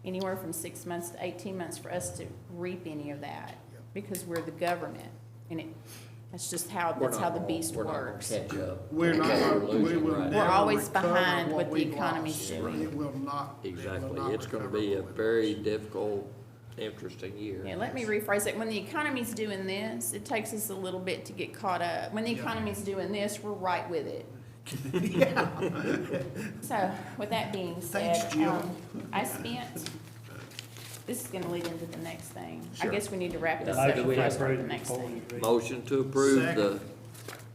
anywhere from 6 months to 18 months for us to reap any of that, Yep. because we're the government, and that's just how, We're that's not how the gonna- beast We're not gonna works. catch up. We're not, Because we losing will right never now. We're always recover behind what the we've economy's lost. doing. It will not. it will Exactly, not it's gonna recover be a what we've very lost. difficult, interesting year. Yeah, let me rephrase it. When the economy's doing this, it takes us a little bit to get caught up. When the Yeah. economy's doing this, we're right with it. Yeah. So, with that being said, Thanks, Jill. I spent, this is gonna lead into the next thing. I Sure. guess we need to wrap this Yeah. up Do we before I have start the next thing. Motion to approve Second. the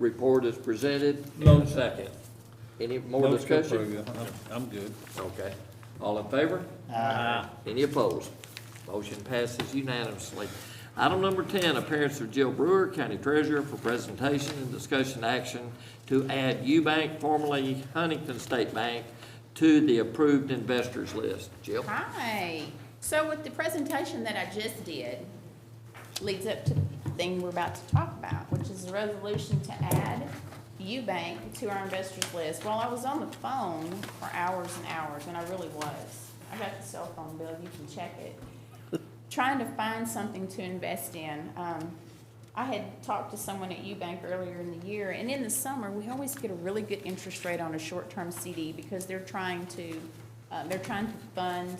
report as presented, no second. Any more discussion? I'm good. Okay, all in favor? Uh, Any opposed? Motion passes unanimously. Item number 10, appearance of Jill Brewer, County Treasurer, for presentation and discussion action to add Eubank, formerly Huntington State Bank, to the approved investors list. Jill? Hi. So with the presentation that I just did, leads up to the thing we're about to talk about, which is a resolution to add Eubank to our investors list. Well, I was on the phone for hours and hours, and I really was. I got the cell phone bill, you can check it. Trying to find something to invest in. I had talked to someone at Eubank earlier in the year, and in the summer, we always get a really good interest rate on a short-term CD because they're trying to fund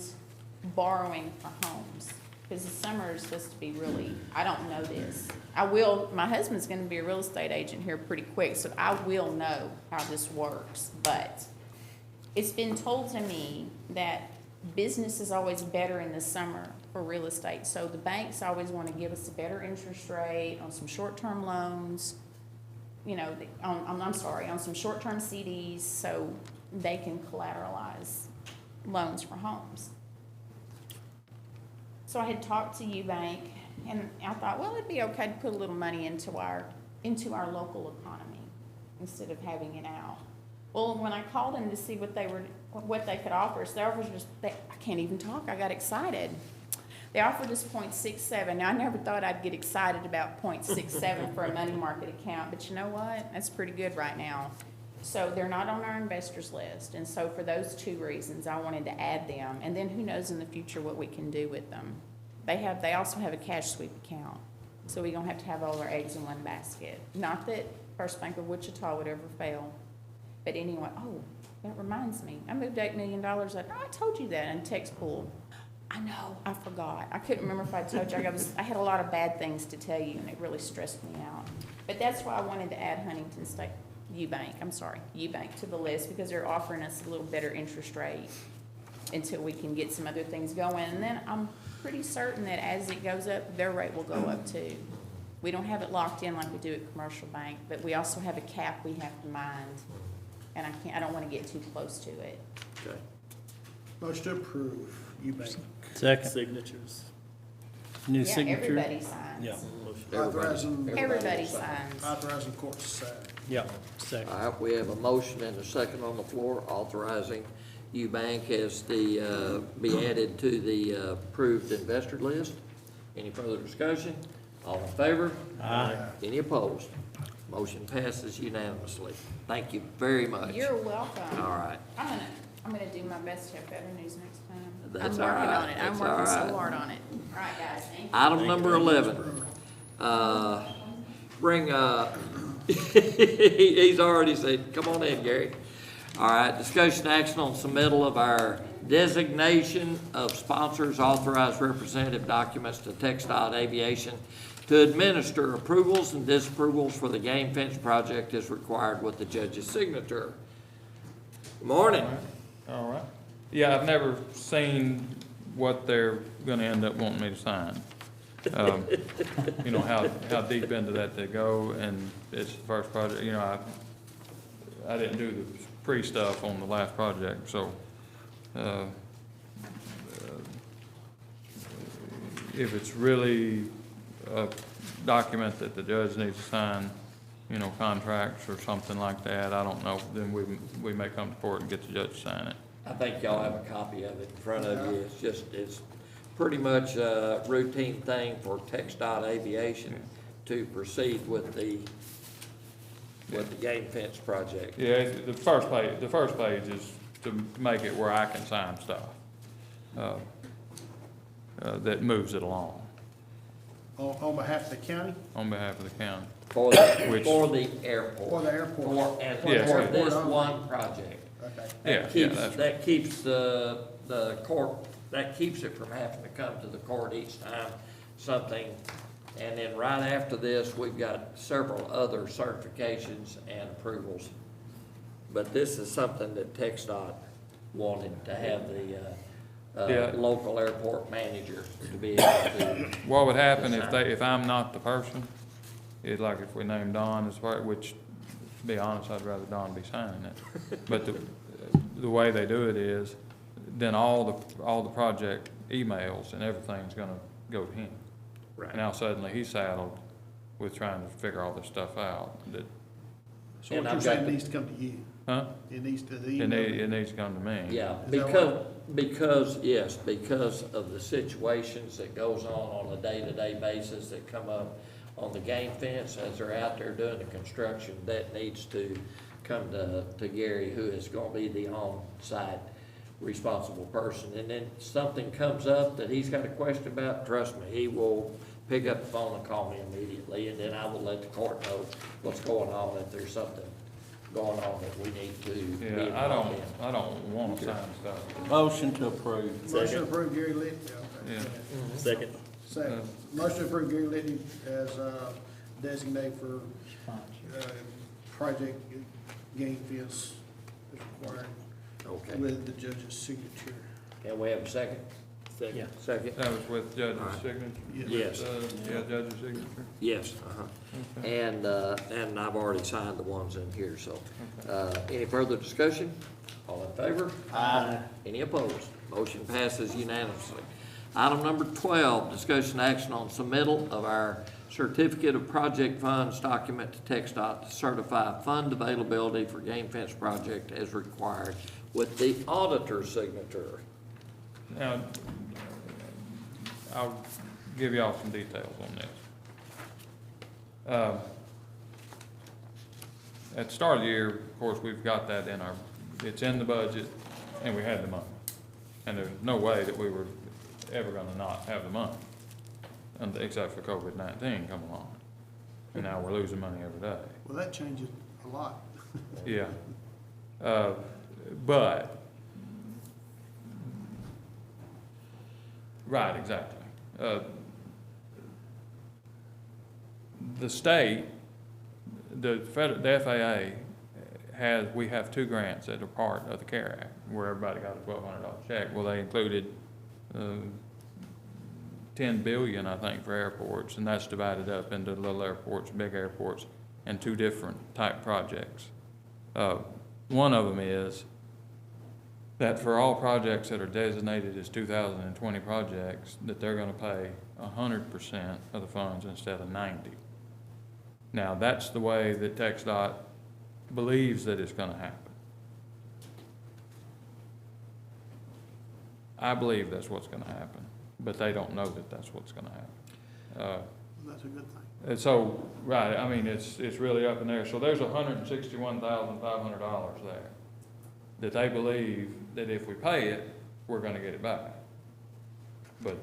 borrowing for homes. Because the summer is supposed to be really, I don't know this. My husband's gonna be a real estate agent here pretty quick, so I will know how this works. But it's been told to me that business is always better in the summer for real estate. So the banks always wanna give us a better interest rate on some short-term loans, on some short-term CDs, so they can collateralize loans for homes. So I had talked to Eubank, and I thought, well, it'd be okay to put a little money into our local economy instead of having it out. Well, when I called them to see what they could offer us, their offers I can't even talk, I got excited. They offered us 0.67. Now, I never thought I'd get excited about 0.67 for a money market account, but you know what? That's pretty good right now. So they're not on our investors list, and so for those two reasons, I wanted to add them. And then who knows in the future what we can do with them. They also have a cash sweep account, so we don't have to have all our eggs in one basket. Not that First Bank of Wichita would ever fail, but anyway, oh, that reminds me, I moved $8 million. I told you that in tax pool. I know, I forgot. I couldn't remember if I told you. I had a lot of bad things to tell you, and it really stressed me out. But that's why I wanted to add Huntington State, Eubank to the list, because they're offering us a little better interest rate until we can get some other things going. And then I'm pretty certain that as it goes up, their rate will go up too. We don't have it locked in like we do at Commercial Bank, but we also have a cap we have to mind. And I don't want to get too close to it. Okay. Motion to approve, Eubank. Second. Signatures. New Yeah, signature? everybody signs. Yeah. Authorizing, Everybody signs. authorizing court to sign. Yeah, second. All right, we have a motion and a second on the floor authorizing Eubank as the, be added to the approved investor list. Any further discussion? All in favor? Aye. Any opposed? Motion passes unanimously. Thank you very much. You're welcome. All right. I'm gonna do my best to have better news next time. That's I'm all working right. on it. I'm That's working all so right. hard on it. All right, guys, thank you. Item number 11. He's already said, come on in, Gary. All right, discussion action on submittal of our designation of sponsors, authorized representative documents to TxDOT Aviation to administer approvals and disapprovals for the game fence project as required with the judge's signature. Good morning. All right. Yeah, I've never seen what they're gonna end up wanting me to sign. You know, how deep into that they go, and it's the first project, you know, I didn't do the pre-stuff on the last project, so, if it's really a document that the judge needs to sign, you know, contracts or something like that, I don't know, then we may come to court and get the judge to sign it. I think y'all have a copy of it in front of you. It's pretty much a routine thing for TxDOT Aviation to proceed with the game fence project. Yeah, the first page is to make it where I can sign stuff, that moves it along On behalf of the county, on behalf of the county. For the Which- airport. for the airport. And Yes. for this one project. Okay. That keeps the court, that keeps it from having to come to the court each time something. And then right after this, we've got several other certifications and approvals. But this is something that TxDOT wanted to have the, Yeah. local airport manager to be able to. What would happen if I'm not the person, is like if we name Don as part, which, to be honest, I'd rather Don be signing it. But the way they do it is, then all the project emails and everything's gonna go to him. Right. Now suddenly he's saddled with trying to figure all this stuff out, that, So And what you're I've got saying the- needs to come to you. huh? It needs to, the It email. needs to come to me. Yeah, Is that because of the situations that goes on a day-to-day basis that come up on the game fence as they're out there doing the construction, that needs to come to Gary, who is gonna be the on-site responsible person. And then something comes up that he's got a question about, trust me, he will pick up the phone and call me immediately, and then I will let the court know what's going on, if there's something going on that we need to be Yeah, involved in. I don't wanna sign stuff. Motion to approve. Motion to Second. approve Gary Litton. Yeah. Second. Second. Motion to approve Gary Litton as designated for project game fence is required Okay, with the judge's signature. can we have a second? Second. Yeah. Second? That was with judge's Alright. signature? Yes. Yeah, judge's signature? Yes, Okay. and I've already signed the ones in here, so. Any further discussion? All in favor? Aye. Any opposed? Motion passes unanimously. Item number 12, discussion action on submittal of our certificate of project funds document to TxDOT to certify fund availability for game fence project as required with the auditor's signature. Now, I'll give y'all some details on this. At the start of the year, of course, we've got that in it's in the budget, and we had the money. And there's no way that we were ever gonna not have the money, except for COVID-19 coming along. And now we're losing money every day. Well, that changes a lot. Yeah. But, right, exactly. The state, the FAA we have two grants that are part of the CARE Act, where everybody got a $1,200 check. Well, they included, 10 billion, I think, for airports, and that's divided up into little airports, big airports, and two different type projects. One of them is that for all projects that are designated as 2020 projects, that they're gonna pay 100% of the funds instead of 90. Now, that's the way that TxDOT believes that it's gonna happen. I believe that's what's gonna happen, but they don't know that that's what's gonna happen. That's a good thing. And so, right, I mean, it's really up in there. So there's $161,500 there that they believe that if we pay it, we're gonna get it back. But,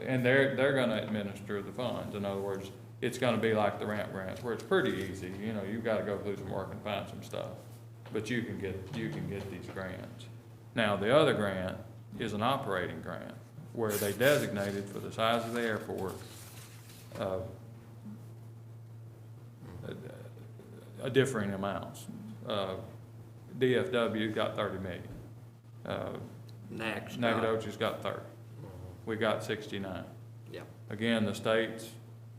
and they're gonna administer the funds. In other words, it's gonna be like the ramp grants, where it's pretty easy. You know, you've gotta go through some work and find some stuff, but you can get these grants. Now, the other grant is an operating grant, where they designated for the size of the airport, differing amounts. DFW got 30 million. Nacogdoches got 30. We got 69. Yeah. Again, the state's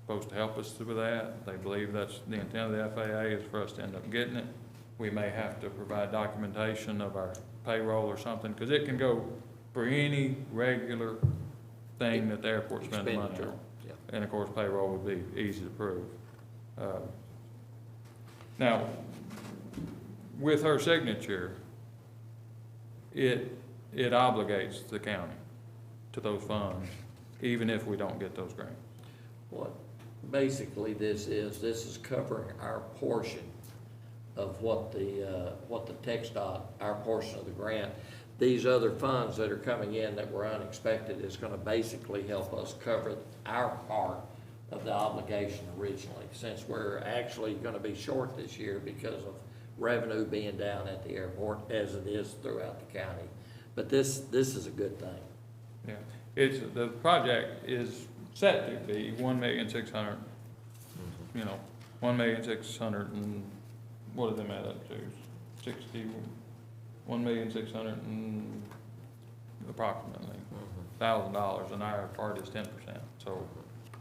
supposed to help us with that. They believe that's the intent of the FAA, is for us to end up getting it. We may have to provide documentation of our payroll or something, because it can go for any regular thing that the airport spends money Expenditure, on. yeah. And of course, payroll would be easy to prove. Now, with her signature, it obligates the county to those funds, even if we don't get those grants. What basically this is covering our portion of what the TxDOT, our portion of the grant. These other funds that are coming in that were unexpected is gonna basically help us cover our part of the obligation originally, since we're actually gonna be short this year because of revenue being down at the airport, as it is throughout the county. But this is a good thing. Yeah, the project is set to be 1,600,000, you know, 1,600,000 and what did they add up to? 1,600,000 and approximately $1,000, and our part is 10%, so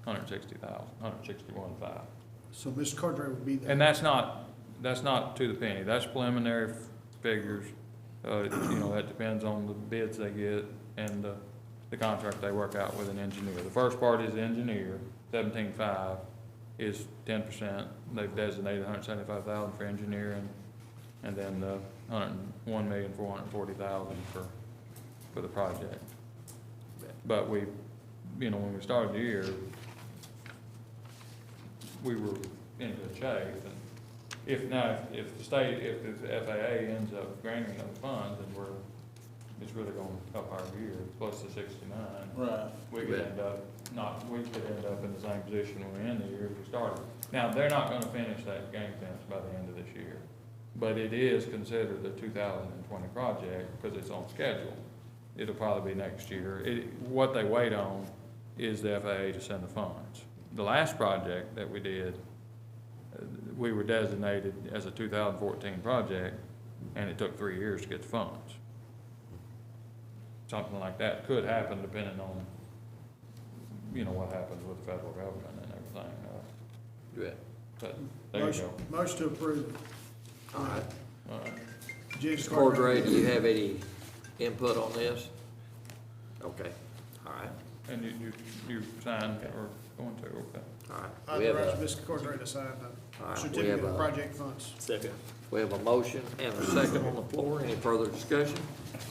160,000, 161,500. So Mr. Cordray would be there. And that's not to the penny. That's preliminary figures. You know, that depends on the bids they get and the contract they work out with an engineer. The first part is the engineer, 17.5 is 10%. They've designated 175,000 for engineering, and then the 101,440,000 for the project. But we, you know, when we started the year, we were in good shape. And if the FAA ends up granting those funds, then it's really gonna up our year, plus the 69. Right. We could end up in the same position we were in the year we started. Now, they're not gonna finish that gang fence by the end of this year, but it is considered a 2020 project because it's on schedule. It'll probably be next year. What they wait on is the FAA to send the funds. The last project that we did, we were designated as a 2014 project, and it took 3 years to get the funds. Something like that could happen depending on, you know, what happens with the federal government and everything. Yeah. But there you go. Motion to approve. All right. All right. James Mr. Cordray, do you have any input on this? Okay, all right, And you signed or going to, okay. all right. We have Authorize a, Mr. Cordray to sign All the right, we certificate have of a- project funds. Second. we have a motion and a second on the floor. Any further discussion?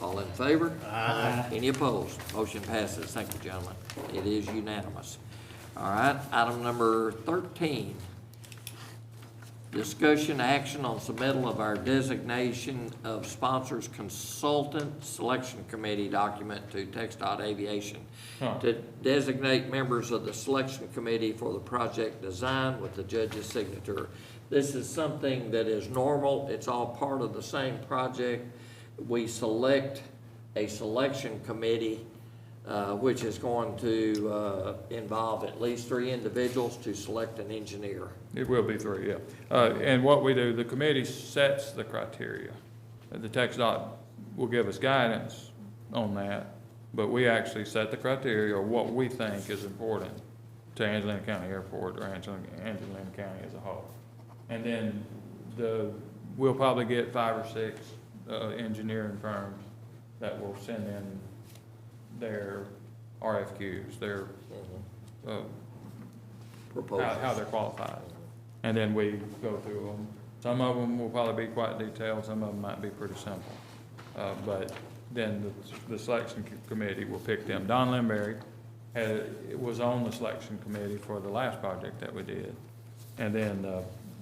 All in favor? Aye. Any opposed? Motion passes. Thank you, gentlemen. It is unanimous. All right, item number 13. Discussion action on submittal of our designation of sponsors consultant selection committee document to TxDOT Aviation Huh. to designate members of the selection committee for the project design with the judge's signature. This is something that is normal. It's all part of the same project. We select a selection committee, which is going to involve at least 3 individuals to select an engineer. It will be 3, yeah. And what we do, the committee sets the criteria. The TxDOT will give us guidance on that, but we actually set the criteria, or what we think is important to Angelina County Airport or Angelina County as a whole. And then we'll probably get 5 or 6 engineering firms that will send in their RFQs, their, Proposals. how they're qualified. And then we go through them. Some of them will probably be quite detailed, some of them might be pretty simple. But then the selection committee will pick them. Don Limberry was on the selection committee for the last project that we did. And then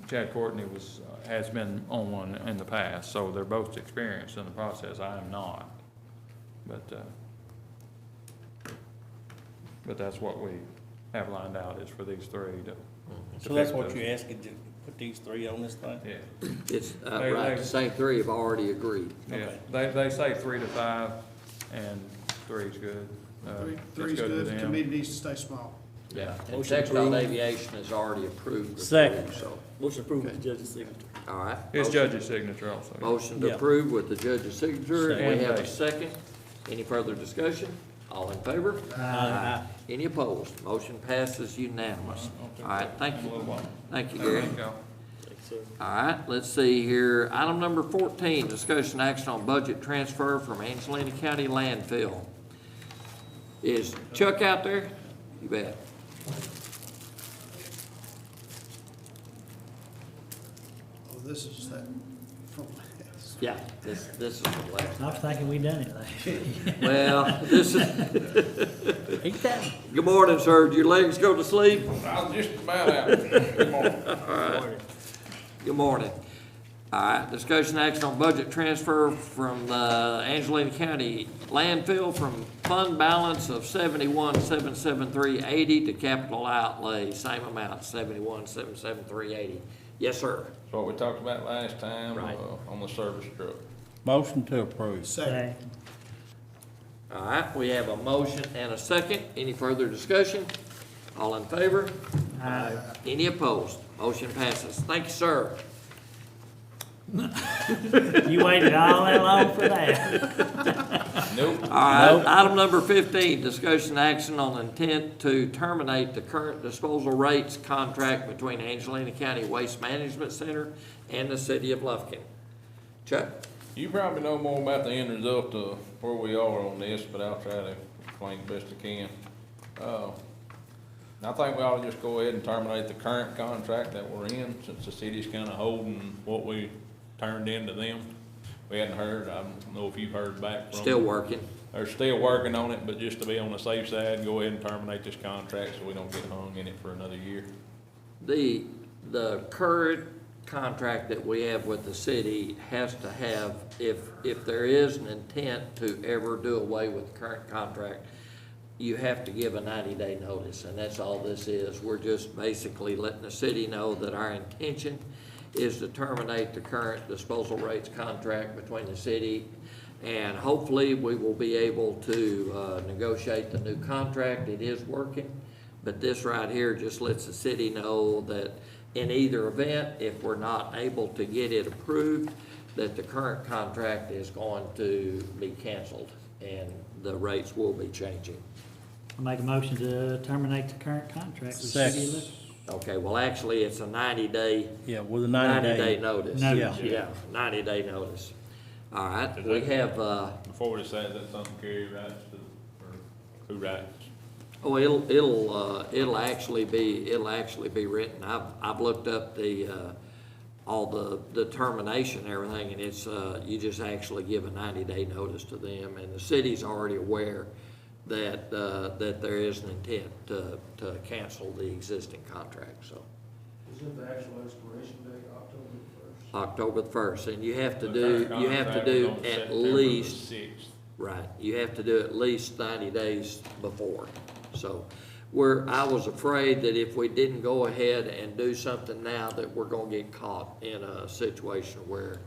Chad Courtney has been on one in the past, so they're both experienced in the process. I am not. But that's what we have lined out, is for these 3 to So that's pick what those. you're asking, to put these 3 on this thing? Yeah, It's, They- right, they- the same 3 have already agreed. yeah. Okay. They say 3 to 5, and 3 is good. Three's It's good, to the them. committee needs to stay small. Yeah. And Motion TxDOT approved. Aviation has already approved the Second. 3, so, Motion approved with the judge's signature. all right. His Motion- judge's signature also. Motion to Yeah. approve with the judge's signature. We Second. have a second. Any further discussion? All in favor? Aye. Any opposed? Motion passes unanimous. All right, thank you. Thank you, Gary. Thank y'all. Thanks, sir. All right, let's see here. Item number 14, discussion action on budget transfer from Angelina County landfill. Is Chuck out there? You bet. Oh, this is that from last. Yeah, this is the last. I was thinking we done it last week. Well, this is, Ain't that? good morning, sir. Did your legs go to sleep? I was just about out. Good morning. Good morning. All right, discussion action on budget transfer from the Angelina County landfill from fund balance of 71,773.80 to capital outlay, same amount, 71,773.80. Yes, sir. That's what we talked about last time, Right. on the service truck. Motion to approve. Second. All right, we have a motion and a second. Any further discussion? All in favor? Aye. Any opposed? Motion passes. Thank you, sir. You waited all that long for that. Nope. All right, item number 15, discussion action on intent to terminate the current disposal rates contract between Angelina County Waste Management Center and the city of Lufkin. Chuck? You probably know more about the end result of where we are on this, but I'll try to explain the best I can. I think we ought to just go ahead and terminate the current contract that we're in, since the city's kinda holding what we turned into them. We hadn't heard, I don't know if you've heard back from them. Still working. They're still working on it, but just to be on the safe side, go ahead and terminate this contract so we don't get hung in it for another year. The current contract that we have with the city has to have, if there is an intent to ever do away with the current contract, you have to give a 90-day notice, and that's all this is. We're just basically letting the city know that our intention is to terminate the current disposal rates contract between the city, and hopefully we will be able to negotiate the new contract. It is working, but this right here just lets the city know that in either event, if we're not able to get it approved, that the current contract is going to be canceled and the rates will be changing. I'll make a motion to terminate the current contract with the city of Lufkin. Okay, well, actually, it's a 90-day, Yeah, with a 90-day. notice. Notice, Yeah, 90-day notice. All right, we have, Before this says that something Kerry writes to, or who writes? oh, it'll actually be written. I've looked up the all the termination and everything, and it's, you just actually give a 90-day notice to them, and the city's already aware that, that there is an intent to cancel the existing contract, so. Isn't the actual expiration date October first? October 1st, and you have to The do, current you have to contract do was on at September least, the 6th. right, you have to do at least 90 days before. So, I was afraid that if we didn't go ahead and do something now, that we're gonna get caught in a situation where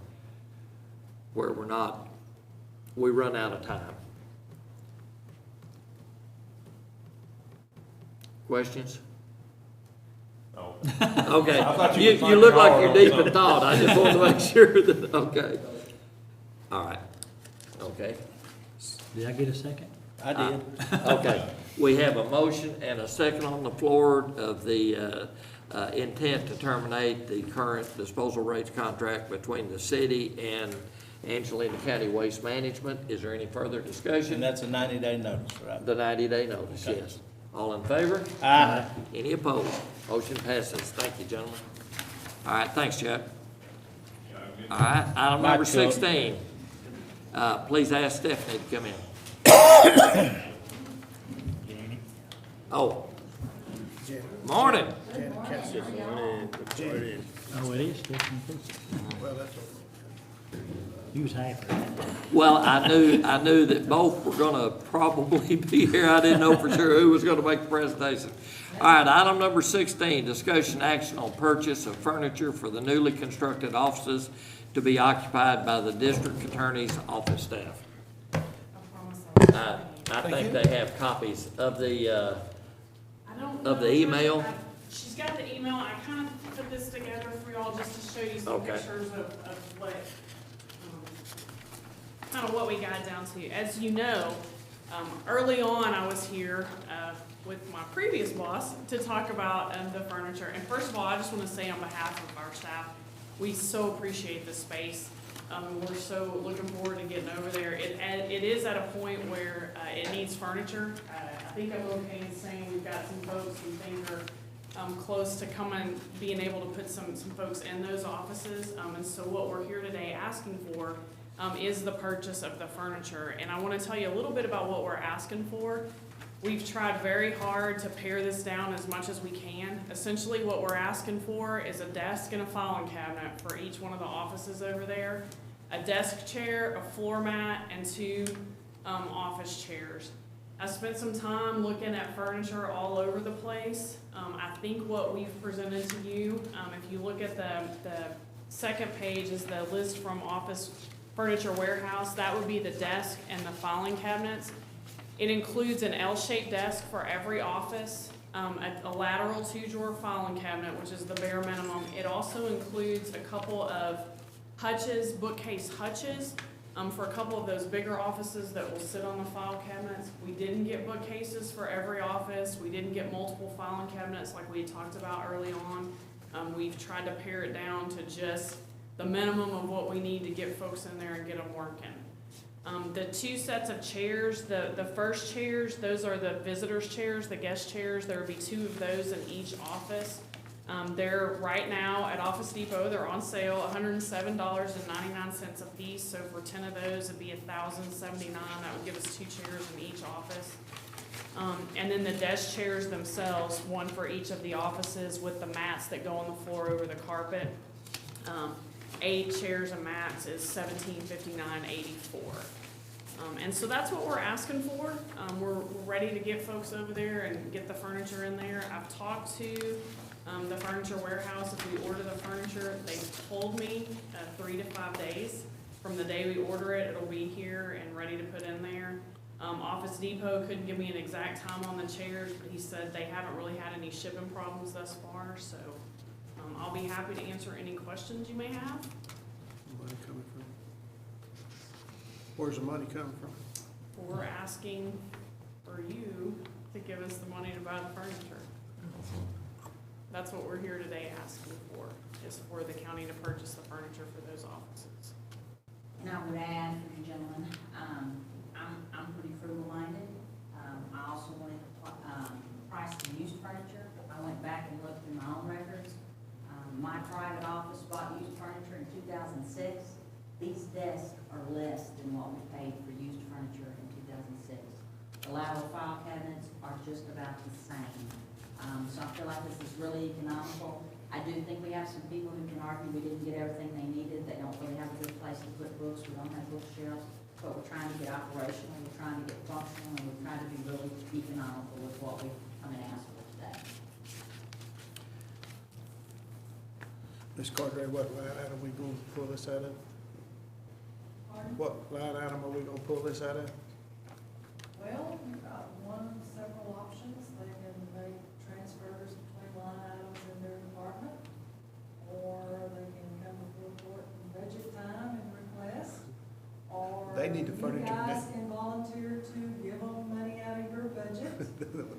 we run out of time. Questions? No. Okay, I thought you were you look thinking like hard you're on deep in something. thought, I just wanted to make sure that, okay. All right, okay. Did I get a second? I did. Okay, we have a motion and a second on the floor of the intent to terminate the current disposal rates contract between the city and Angelina County Waste Management. Is there any further discussion? And that's a 90-day notice, right? The 90-day notice, Okay. yes. All in favor? Aye. Any opposed? Motion passes. Thank you, gentlemen. All right, thanks, Chuck. All right, item Bye, number Chuck. 16. Please ask Stephanie to come in. Oh, morning. Janet Kessler. Oh, it is, Stephen, too. Well, that's He was happy. Well, I knew that both were gonna probably be here. I didn't know for sure who was gonna make the presentation. All right, item number 16, discussion action on purchase of furniture for the newly constructed offices to be occupied by the district attorney's office staff. I promise I think they have copies of the, I don't of the know. email. She's got the email, I kind of put this together for y'all just to show you some Okay. pictures of what, kind of what we got down to. As you know, early on, I was here, with my previous boss to talk about, the furniture. And first of all, I just want to say on behalf of our staff, we so appreciate this space. We're so looking forward to getting over there. It is at a point where, it needs furniture. I think I'm okay in saying we've got some folks and things are, close to coming, being able to put some folks in those offices. And so what we're here today asking for, is the purchase of the furniture. And I want to tell you a little bit about what we're asking for. We've tried very hard to pare this down as much as we can. Essentially, what we're asking for is a desk and a filing cabinet for each one of the offices over there, a desk chair, a floor mat, and 2 office chairs. I spent some time looking at furniture all over the place. I think what we've presented to you, if you look at the second page is the list from Office Furniture Warehouse. That would be the desk and the filing cabinets. It includes an L-shaped desk for every office, a lateral 2-drawer filing cabinet, which is the bare minimum. It also includes a couple of hutches, bookcase hutches, for a couple of those bigger offices that will sit on the file cabinets. We didn't get bookcases for every office. We didn't get multiple filing cabinets like we had talked about early on. We've tried to pare it down to just the minimum of what we need to get folks in there and get them working. The 2 sets of chairs, the first chairs, those are the visitors' chairs, the guest chairs. There will be 2 of those in each office. They're right now at Office Depot, they're on sale, $107.99 a piece. So for 10 of those, it'd be $1,079. That would give us 2 chairs in each office. And then the desk chairs themselves, 1 for each of the offices with the mats that go on the floor over the carpet. 8 chairs and mats is $1,759.84. And so that's what we're asking for. We're ready to get folks over there and get the furniture in there. I've talked to the Furniture Warehouse. If we order the furniture, they've told me 3 to 5 days from the day we order it, it'll be here and ready to put in there. Office Depot couldn't give me an exact time on the chairs, but he said they haven't really had any shipping problems thus far. So I'll be happy to answer any questions you may have. money coming from? Where's the money coming from? We're asking for you to give us the money to buy the furniture. That's what we're here today asking for, is for the county to purchase the furniture for those offices. And I would add for you gentlemen, I'm pretty frugal minded. I also wanted to price the used furniture. I went back and looked through my own records. My private office bought used furniture in 2006. These desks are less than what we paid for used furniture in 2006. The lateral file cabinets are just about the same. So I feel like this is really economical. I do think we have some people who can argue we didn't get everything they needed. They don't really have a good place to put books. We don't have bookshelves. But we're trying to get operational, we're trying to get functional, and we're trying to be really economical with what we come and ask for today. Ms. Carteret, what line item we gonna pull this out of? Pardon? What line item are we gonna pull this out of? Well, you've got one of several options. They can make transfers between line items in their department, or they can come before court in budget time and request, or They need the furniture you guys now. can volunteer to give them money out of your budget,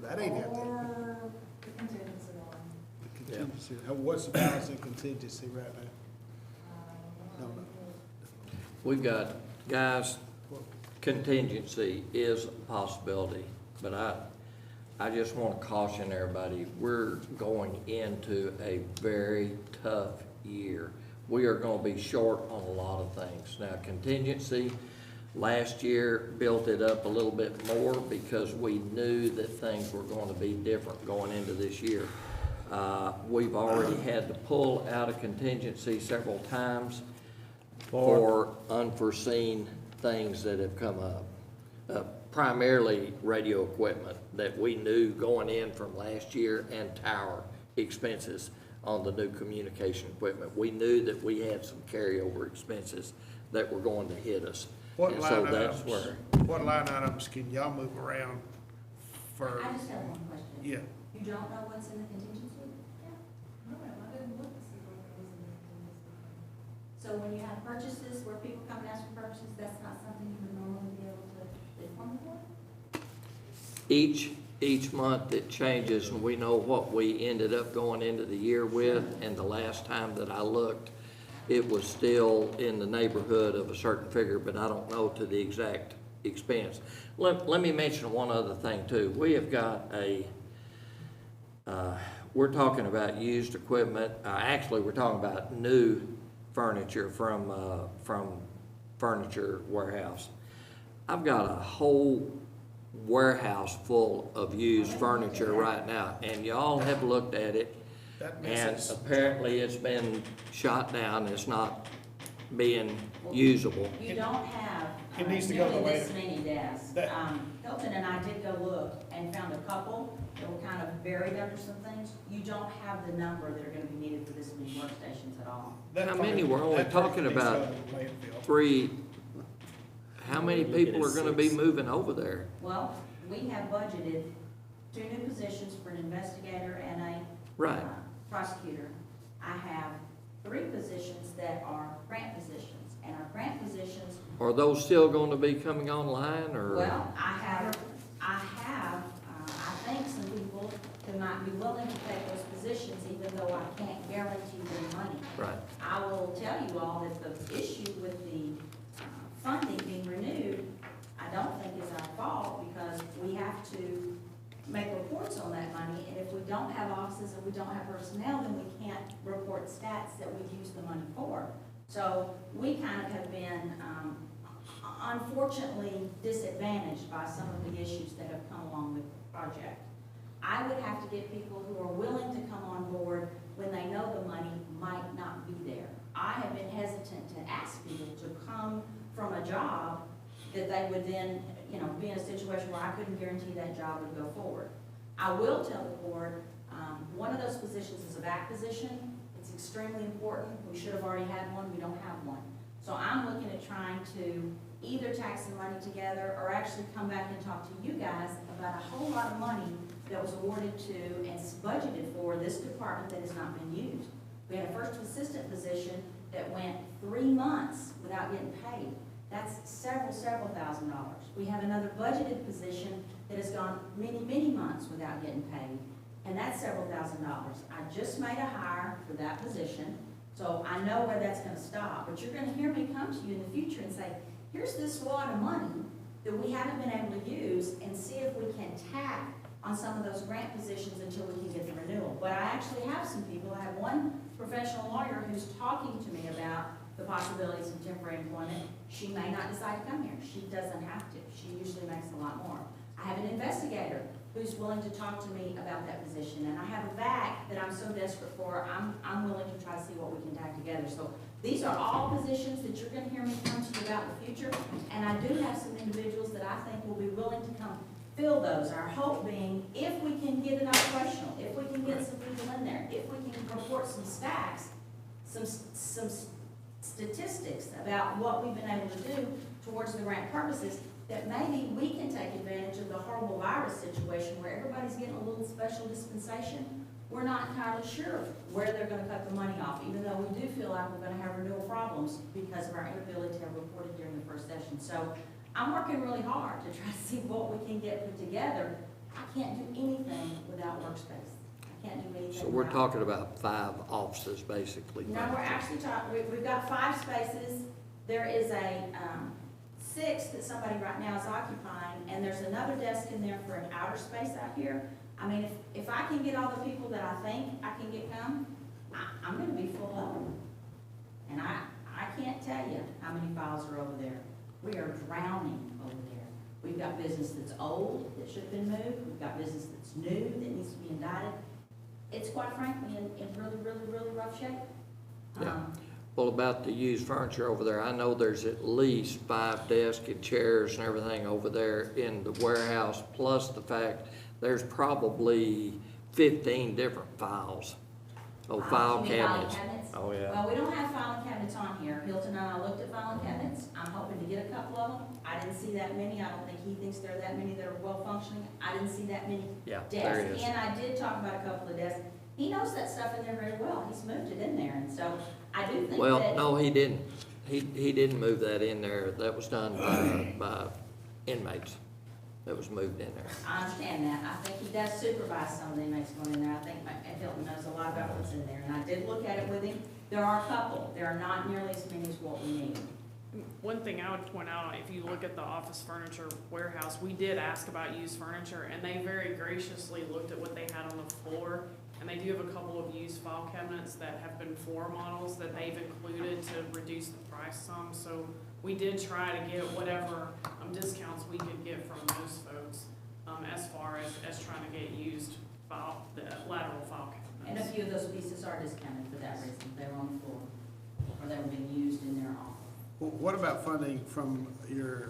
That ain't happening. or the contingency line. The contingency, what's the balance in contingency right now? Don't know. We've got, guys, contingency is a possibility, but I just want to caution everybody, we're going into a very tough year. We are going to be short on a lot of things. Now, contingency, last year built it up a little bit more because we knew that things were going to be different going into this year. We've already had to pull out of contingency several times for unforeseen things that have come up. Primarily radio equipment that we knew going in from last year, and tower expenses on the new communication equipment. We knew that we had some carryover expenses that were going to hit us. What And so line that's items, where, what line items can y'all move around for? I just have one question. Yeah, You don't know what's in the contingency? No, ma'am, I didn't look to see what was in the contingency. So when you have purchases where people come and ask for purchases, that's not something you would normally be able to inform for? each month it changes, and we know what we ended up going into the year with, and the last time that I looked, it was still in the neighborhood of a certain figure, but I don't know to the exact expense. Let me mention one other thing too. We have got we're talking about used equipment, actually, we're talking about new furniture from Furniture Warehouse. I've got a whole warehouse full of used furniture right now, and y'all have looked at it, that and misses. apparently it's been shot down, it's not being usable. You don't have It needs to go nearly away. this many desks. That- Hilton and I did go look and found a couple that were kind of buried under some things. You don't have the number that are gonna be needed for this many workstations at all. That How part- many? We're only that part talking needs to about go to the landfill. 3, how many You're looking people at are gonna be 6. moving over there? Well, we have budgeted 2 new positions for an investigator and a Right. prosecutor. I have 3 positions that are grant positions, and our grant positions, Are those still gonna be coming online, or? well, I think some people who might be willing to take those positions, even though I can't guarantee their money. Right. I will tell you all that the issue with the funding being renewed, I don't think is our fault, because we have to make reports on that money, and if we don't have offices and we don't have personnel, then we can't report stats that we've used the money for. So we kind of have been, unfortunately disadvantaged by some of the issues that have come along with the project. I would have to get people who are willing to come on board when they know the money might not be there. I have been hesitant to ask people to come from a job that they would then, be in a situation where I couldn't guarantee that job would go forward. I will tell the board, one of those positions is a back position. It's extremely important. We should have already had one. We don't have one. So I'm looking at trying to either tax some money together or actually come back and talk to you guys about a whole lot of money that was awarded to and budgeted for this department that has not been used. We had a first assistant position that went 3 months without getting paid. That's several $1,000s. We have another budgeted position that has gone many months without getting paid, and that's several $1,000s. I just made a hire for that position, so I know where that's gonna stop. But you're gonna hear me come to you in the future and say, here's this wad of money that we haven't been able to use, and see if we can tack on some of those grant positions until we can get the renewal. But I actually have some people. I have one professional lawyer who's talking to me about the possibilities of temporary employment. She may not decide to come here. She doesn't have to. She usually makes a lot more. I have an investigator who's willing to talk to me about that position, and I have a VAC that I'm so desperate for, I'm willing to try to see what we can tag together. So these are all positions that you're gonna hear me come to you about in the future, and I do have some individuals that I think will be willing to come fill those. Our hope being, if we can get an operational, if we can get some people in there, if we can report some stats, some statistics about what we've been able to do towards the grant purposes, that maybe we can take advantage of the horrible virus situation where everybody's getting a little special dispensation. We're not entirely sure where they're gonna cut the money off, even though we do feel like we're gonna have renewal problems because of our inability to have reported during the first session. So I'm working really hard to try to see what we can get put together. I can't do anything without workspace. I can't do anything. So we're without- talking about 5 offices, basically. No, we're actually talking, we've got 5 spaces. There is a, 6 that somebody right now is occupying, and there's another desk in there for an outer space out here. I mean, if I can get all the people that I think I can get come, I'm gonna be full of them. And I can't tell you how many files are over there. We are drowning over there. We've got business that's old, that should have been moved. We've got business that's new, that needs to be indicted. It's quite frankly in really, really, really rough shape. Yeah. Well, about the used furniture over there, I know there's at least 5 desks and chairs and everything over there in the warehouse, plus the fact there's probably 15 different files. Oh, file You mean filing cabinets. cabinets? Oh, yeah. Well, we don't have filing cabinets on here. Hilton and I looked at filing cabinets. I'm hoping to get a couple of them. I didn't see that many. I don't think he thinks there are that many that are well functioning. I didn't see that many Yeah, desks. there it is. And I did talk about a couple of desks. He knows that stuff in there very well. He's moved it in there, and so I do think Well, that. no, he didn't. He didn't move that in there. That was done by inmates. That was moved in there. I understand that. I think he does supervise some of the inmates going in there. I think Hilton knows a lot about what's in there, and I did look at it with him. There are a couple. There are not nearly as many as what we need. One thing I would point out, if you look at the office furniture warehouse, we did ask about used furniture, and they very graciously looked at what they had on the floor. And they do have a couple of used file cabinets that have been floor models that they've included to reduce the price some. So we did try to get whatever discounts we could get from those folks, as far as trying to get used the lateral file And a cabinets. few of those pieces are discounted for that reason. They were on the floor, or they were being used in their office. Well, what about funding from your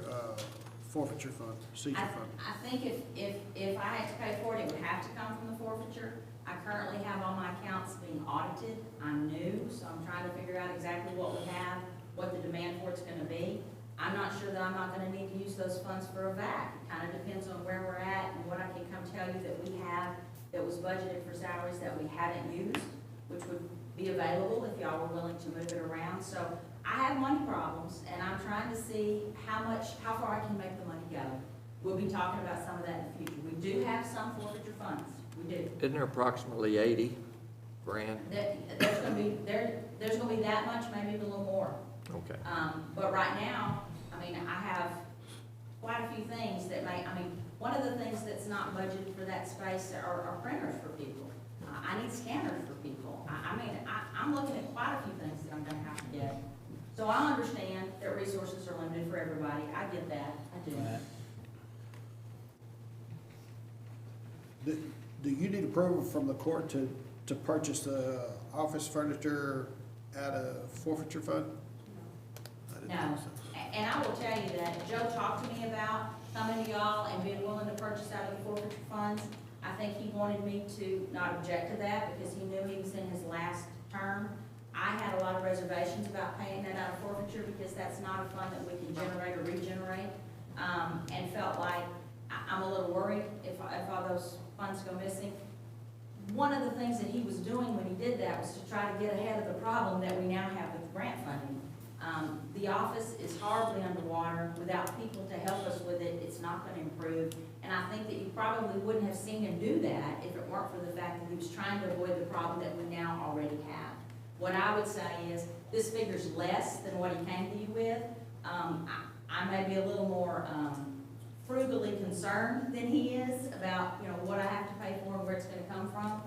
forfeiture fund, seizure I fund? think if I had to pay for it, it would have to come from the forfeiture. I currently have all my accounts being audited. I'm new, so I'm trying to figure out exactly what we have, what the demand for it's gonna be. I'm not sure that I'm not gonna need to use those funds for a VAC. It kinda depends on where we're at and what I can come tell you that we have that was budgeted for salaries that we hadn't used, which would be available if y'all were willing to move it around. So I have money problems, and I'm trying to see how far I can make the money go. We'll be talking about some of that in the future. We do have some forfeiture funds. We do. Isn't there approximately 80 grand? There's gonna be that much, maybe a little more. Okay. But right now, I mean, I have quite a few things that one of the things that's not budgeted for that space are printers for people. I need scanners for people. I'm looking at quite a few things that I'm gonna have to get. So I understand that resources are limited for everybody. I get that. I do. Right. Do you need approval from the court to purchase the office furniture out of forfeiture fund? I didn't No, think so. and I will tell you that Joe talked to me about coming to y'all and being willing to purchase out of the forfeiture funds. I think he wanted me to not object to that because he knew he was in his last term. I had a lot of reservations about paying that out of forfeiture because that's not a fund that we can generate or regenerate. And felt like I'm a little worried if all those funds go missing. One of the things that he was doing when he did that was to try to get ahead of the problem that we now have with grant funding. The office is horribly underwater. Without people to help us with it, it's not going to improve. And I think that you probably wouldn't have seen him do that if it weren't for the fact that he was trying to avoid the problem that we now already have. What I would say is this figure's less than what he came to you with. I may be a little more frugally concerned than he is about what I have to pay for and where it's going to come from.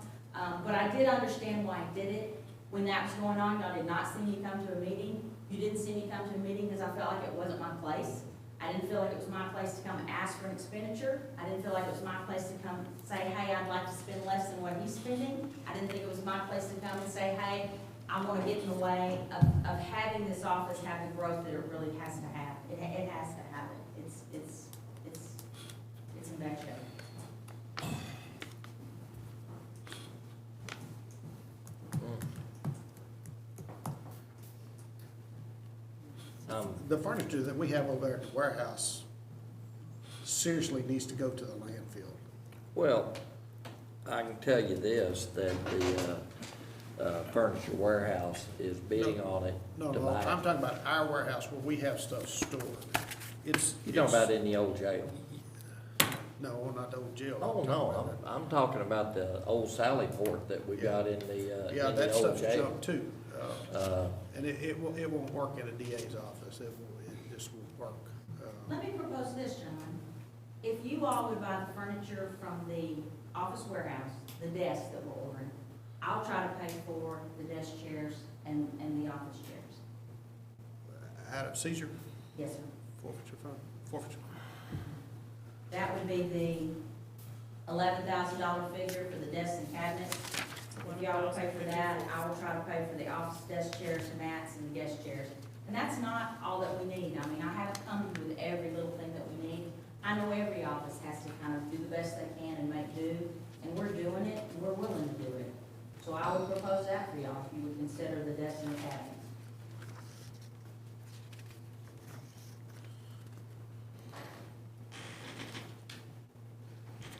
But I did understand why he did it. when that was going on, y'all did not see me come to a meeting. You didn't see me come to a meeting because I felt like it wasn't my place. I didn't feel like it was my place to come ask for an expenditure. I didn't feel like it was my place to come say, hey, I'd like to spend less than what he's spending. I didn't think it was my place to come and say, hey, I want to get in the way of having this office have the growth that it really has to have. It has to have it. It's in bad shape. The furniture that we have over there at the warehouse seriously needs to go to the landfill. Well, I can tell you this, that the furniture warehouse is bidding on it No, to no, buy. I'm talking about our warehouse where we have stuff stored. It's. You're talking about in the old jail? No, not the old jail. Oh, no, I'm talking about the old Sally Port that we got in the, Yeah, in that the old stuff's jail. junk too. Uh, And it won't work in a DA's office. It just won't work. Let me propose this, John. If you all would buy the furniture from the office warehouse, the desk that we're ordering, I'll try to pay for the desk chairs and the office chairs. Out of seizure, Yes, sir. forfeiture. That would be the $11,000 figure for the desks and cabinets. If y'all will pay for that, I will try to pay for the office desk chairs and mats and the guest chairs. And that's not all that we need. I mean, I haven't come with every little thing that we need. I know every office has to kind of do the best they can and make do, and we're doing it, and we're willing to do it. So I would propose that for y'all, if you would consider the desks and the cabinets.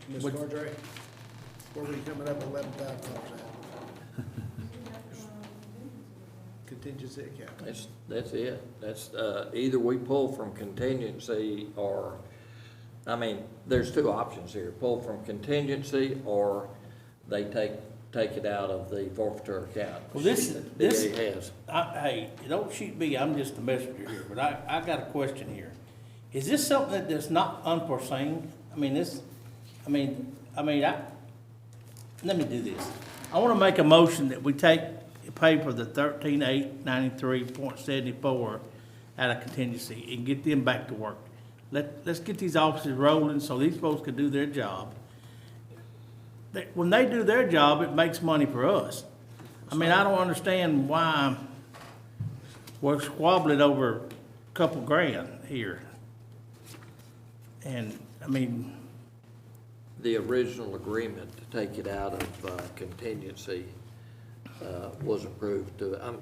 Ms. Cordray, where were you coming up with $11,000 at? Contingency account. That's it. That's, either we pull from contingency or, I mean, there's two options here. Pull from contingency or they take it out of the forfeiture account. Well, this- that this- DA has. Hey, don't shoot me, I'm just the messenger here, but I got a question here. Is this something that's not unforeseen? I mean, let me do this. I wanna make a motion that we pay for the 13,893.74 out of contingency and get them back to work. Let's get these offices rolling so these folks can do their job. When they do their job, it makes money for us. I mean, I don't understand why we're squabbling over a couple grand here. And, I mean, The original agreement to take it out of contingency was approved to, I'm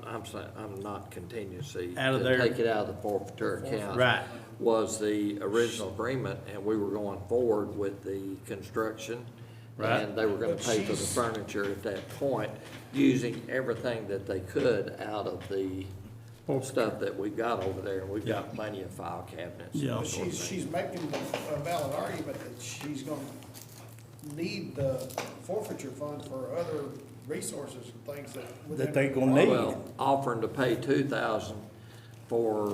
not contingency. Out of to their- take it out of the forfeiture account. Right. Was the original agreement, and we were going forward with the construction. Right. And they were gonna But pay for the she's- furniture at that point, using everything that they could out of the stuff that we've got over there. And we've got plenty of file cabinets. and Yeah. that sort of thing. She's making a valid argument that she's gonna need the forfeiture fund for other resources and things That they gonna need. Well, offering to pay $2,000 for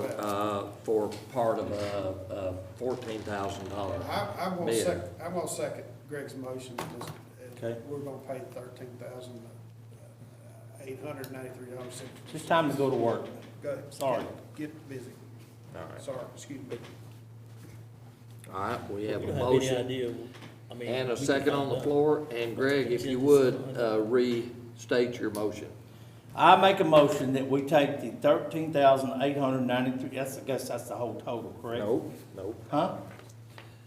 part of a $14,000 I'm gonna bid. second Greg's motion, and Okay. we're gonna pay $13,893. it's time to go to work. Go ahead. Sorry. Get busy. All right. Sorry, excuse me. All right, we have We a don't have any motion idea, I mean. and a we can second on find the out. floor. And Greg, if you would, restate your motion. I make a motion that we take the 13,893, I guess that's the whole total, correct? Nope, nope. Huh?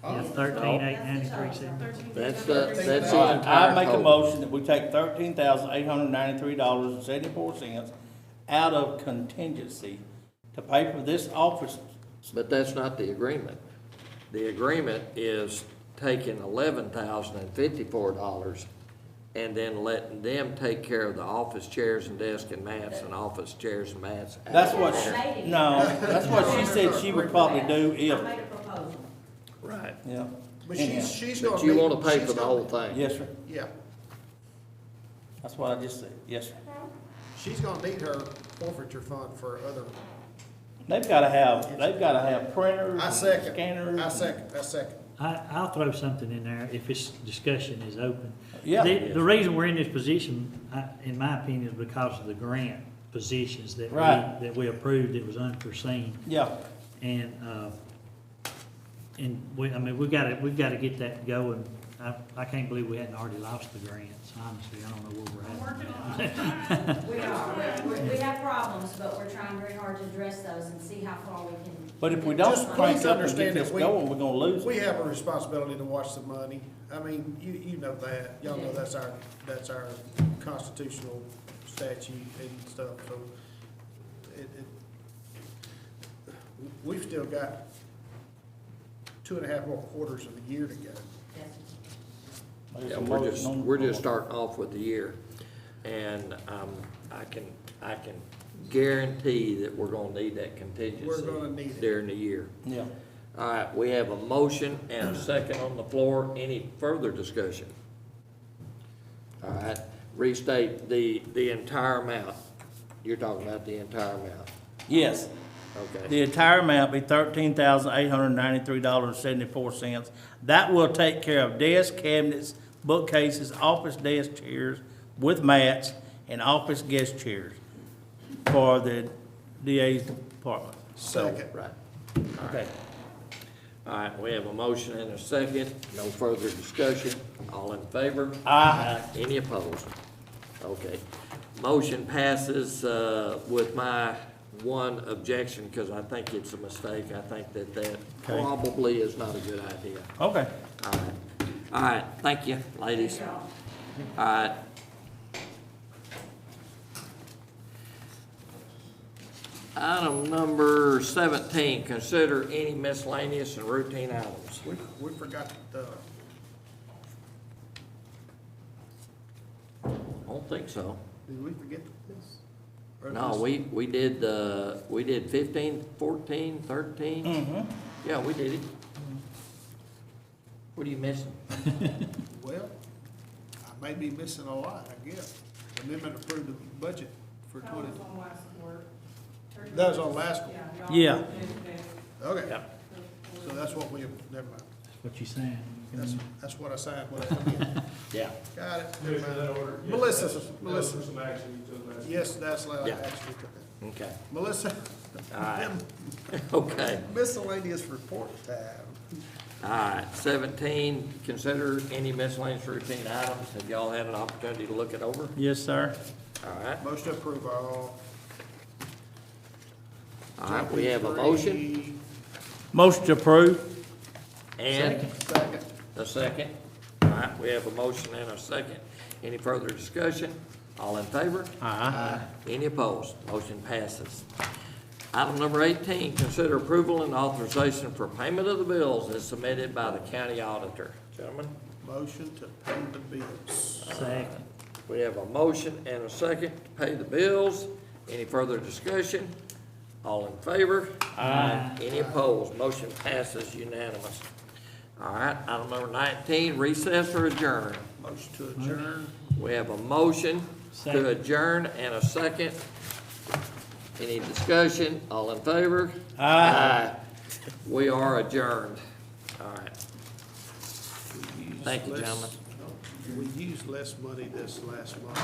Yeah, 13,893.7. That's the That's All right, entire I make a total. motion that we take $13,893.74 out of contingency to pay for this office. But that's not the agreement. The agreement is taking $11,054 and then letting them take care of the office chairs and desk and mats and office chairs and mats. out That's of what, there. that's what she said she would probably do I if, made a proposal. Right. yeah. But Anyhow. she's gonna But you need- wanna pay she's for the gonna- whole thing? Yes, sir. Yeah, That's what I just said. Yes, sir. she's gonna need her forfeiture fund for other, They've gotta have printers I and second, scanners. I second. I'll throw something in there if this discussion is open. Yeah. The reason we're in this position, in my opinion, is because of the grant positions that Right. that we approved that was unforeseen. Yeah, And I mean, we've gotta get that going. I can't believe we hadn't already lost the grants, honestly. I don't know where I'm we're working at. on it. We are, we have problems, but we're trying very hard to address those and see how far we can. but if we don't Just crank please up and get understand this that we- going, we're gonna lose We it. have a responsibility to watch the money. I mean, you know that, y'all know that's our constitutional statute and stuff, so we've still got 2.5 more quarters of the year to go. Yeah, we're just starting off with the year. And, I can guarantee that we're gonna need that contingency. We're gonna need it. During the year. Yeah. All right, we have a motion and a second on the floor. Any further discussion? All right, restate the entire amount. You're talking about the entire amount, Yes. okay? The entire amount be $13,893.74. That will take care of desk, cabinets, bookcases, office desk chairs with mats, and office guest chairs for the DA's department. Second. Right. Okay. All right, we have a motion and a second. No further discussion. All in favor? Aye. Any opposed? Okay. Motion passes with my one objection, because I think it's a mistake. I think that probably is not a good idea. Okay. All right. All right, thank you, ladies. All right. Item number 17, consider any miscellaneous and routine items. We forgot the, I don't think so. did we forget this? Or No, just- we did 15, 14, 13. Mm-hmm. Yeah, we did it. What are you missing? Well, I may be missing a lot, I guess. Amendment approved the budget for That 20. was on last court. That was on last one. Yeah. Okay, Yeah. so that's what we, never mind. What you saying? That's what I signed when I come in. Yeah. Got it. Yes, that order. Yes, Melissa, that was Melissa. for some action you took last. Yes, that's loud, Yeah. actually. Okay. Melissa, All right. Okay. miscellaneous report time. All right, 17, consider any miscellaneous routine items. Have y'all had an opportunity to look it over? Yes, sir. All right. Motion to approve all. All right, we have a motion Three. Motion to approve. and Second. a second. All right, we have a motion and a second. Any further discussion? All in favor? Aye. Any opposed? Motion passes. Item number 18, consider approval and authorization for payment of the bills as submitted by the county auditor. Gentlemen, Motion to pay the bills. Second. we have a motion and a second to pay the bills. Any further discussion? All in favor? Aye. Any opposed? Motion passes unanimous. All right, item number 19, recess or adjourn. Motion to adjourn. We have a motion to Second. adjourn and a second. Any discussion? All in favor? Aye. We are adjourned. All right. We used Thank you, less- gentlemen. We used less money this last month.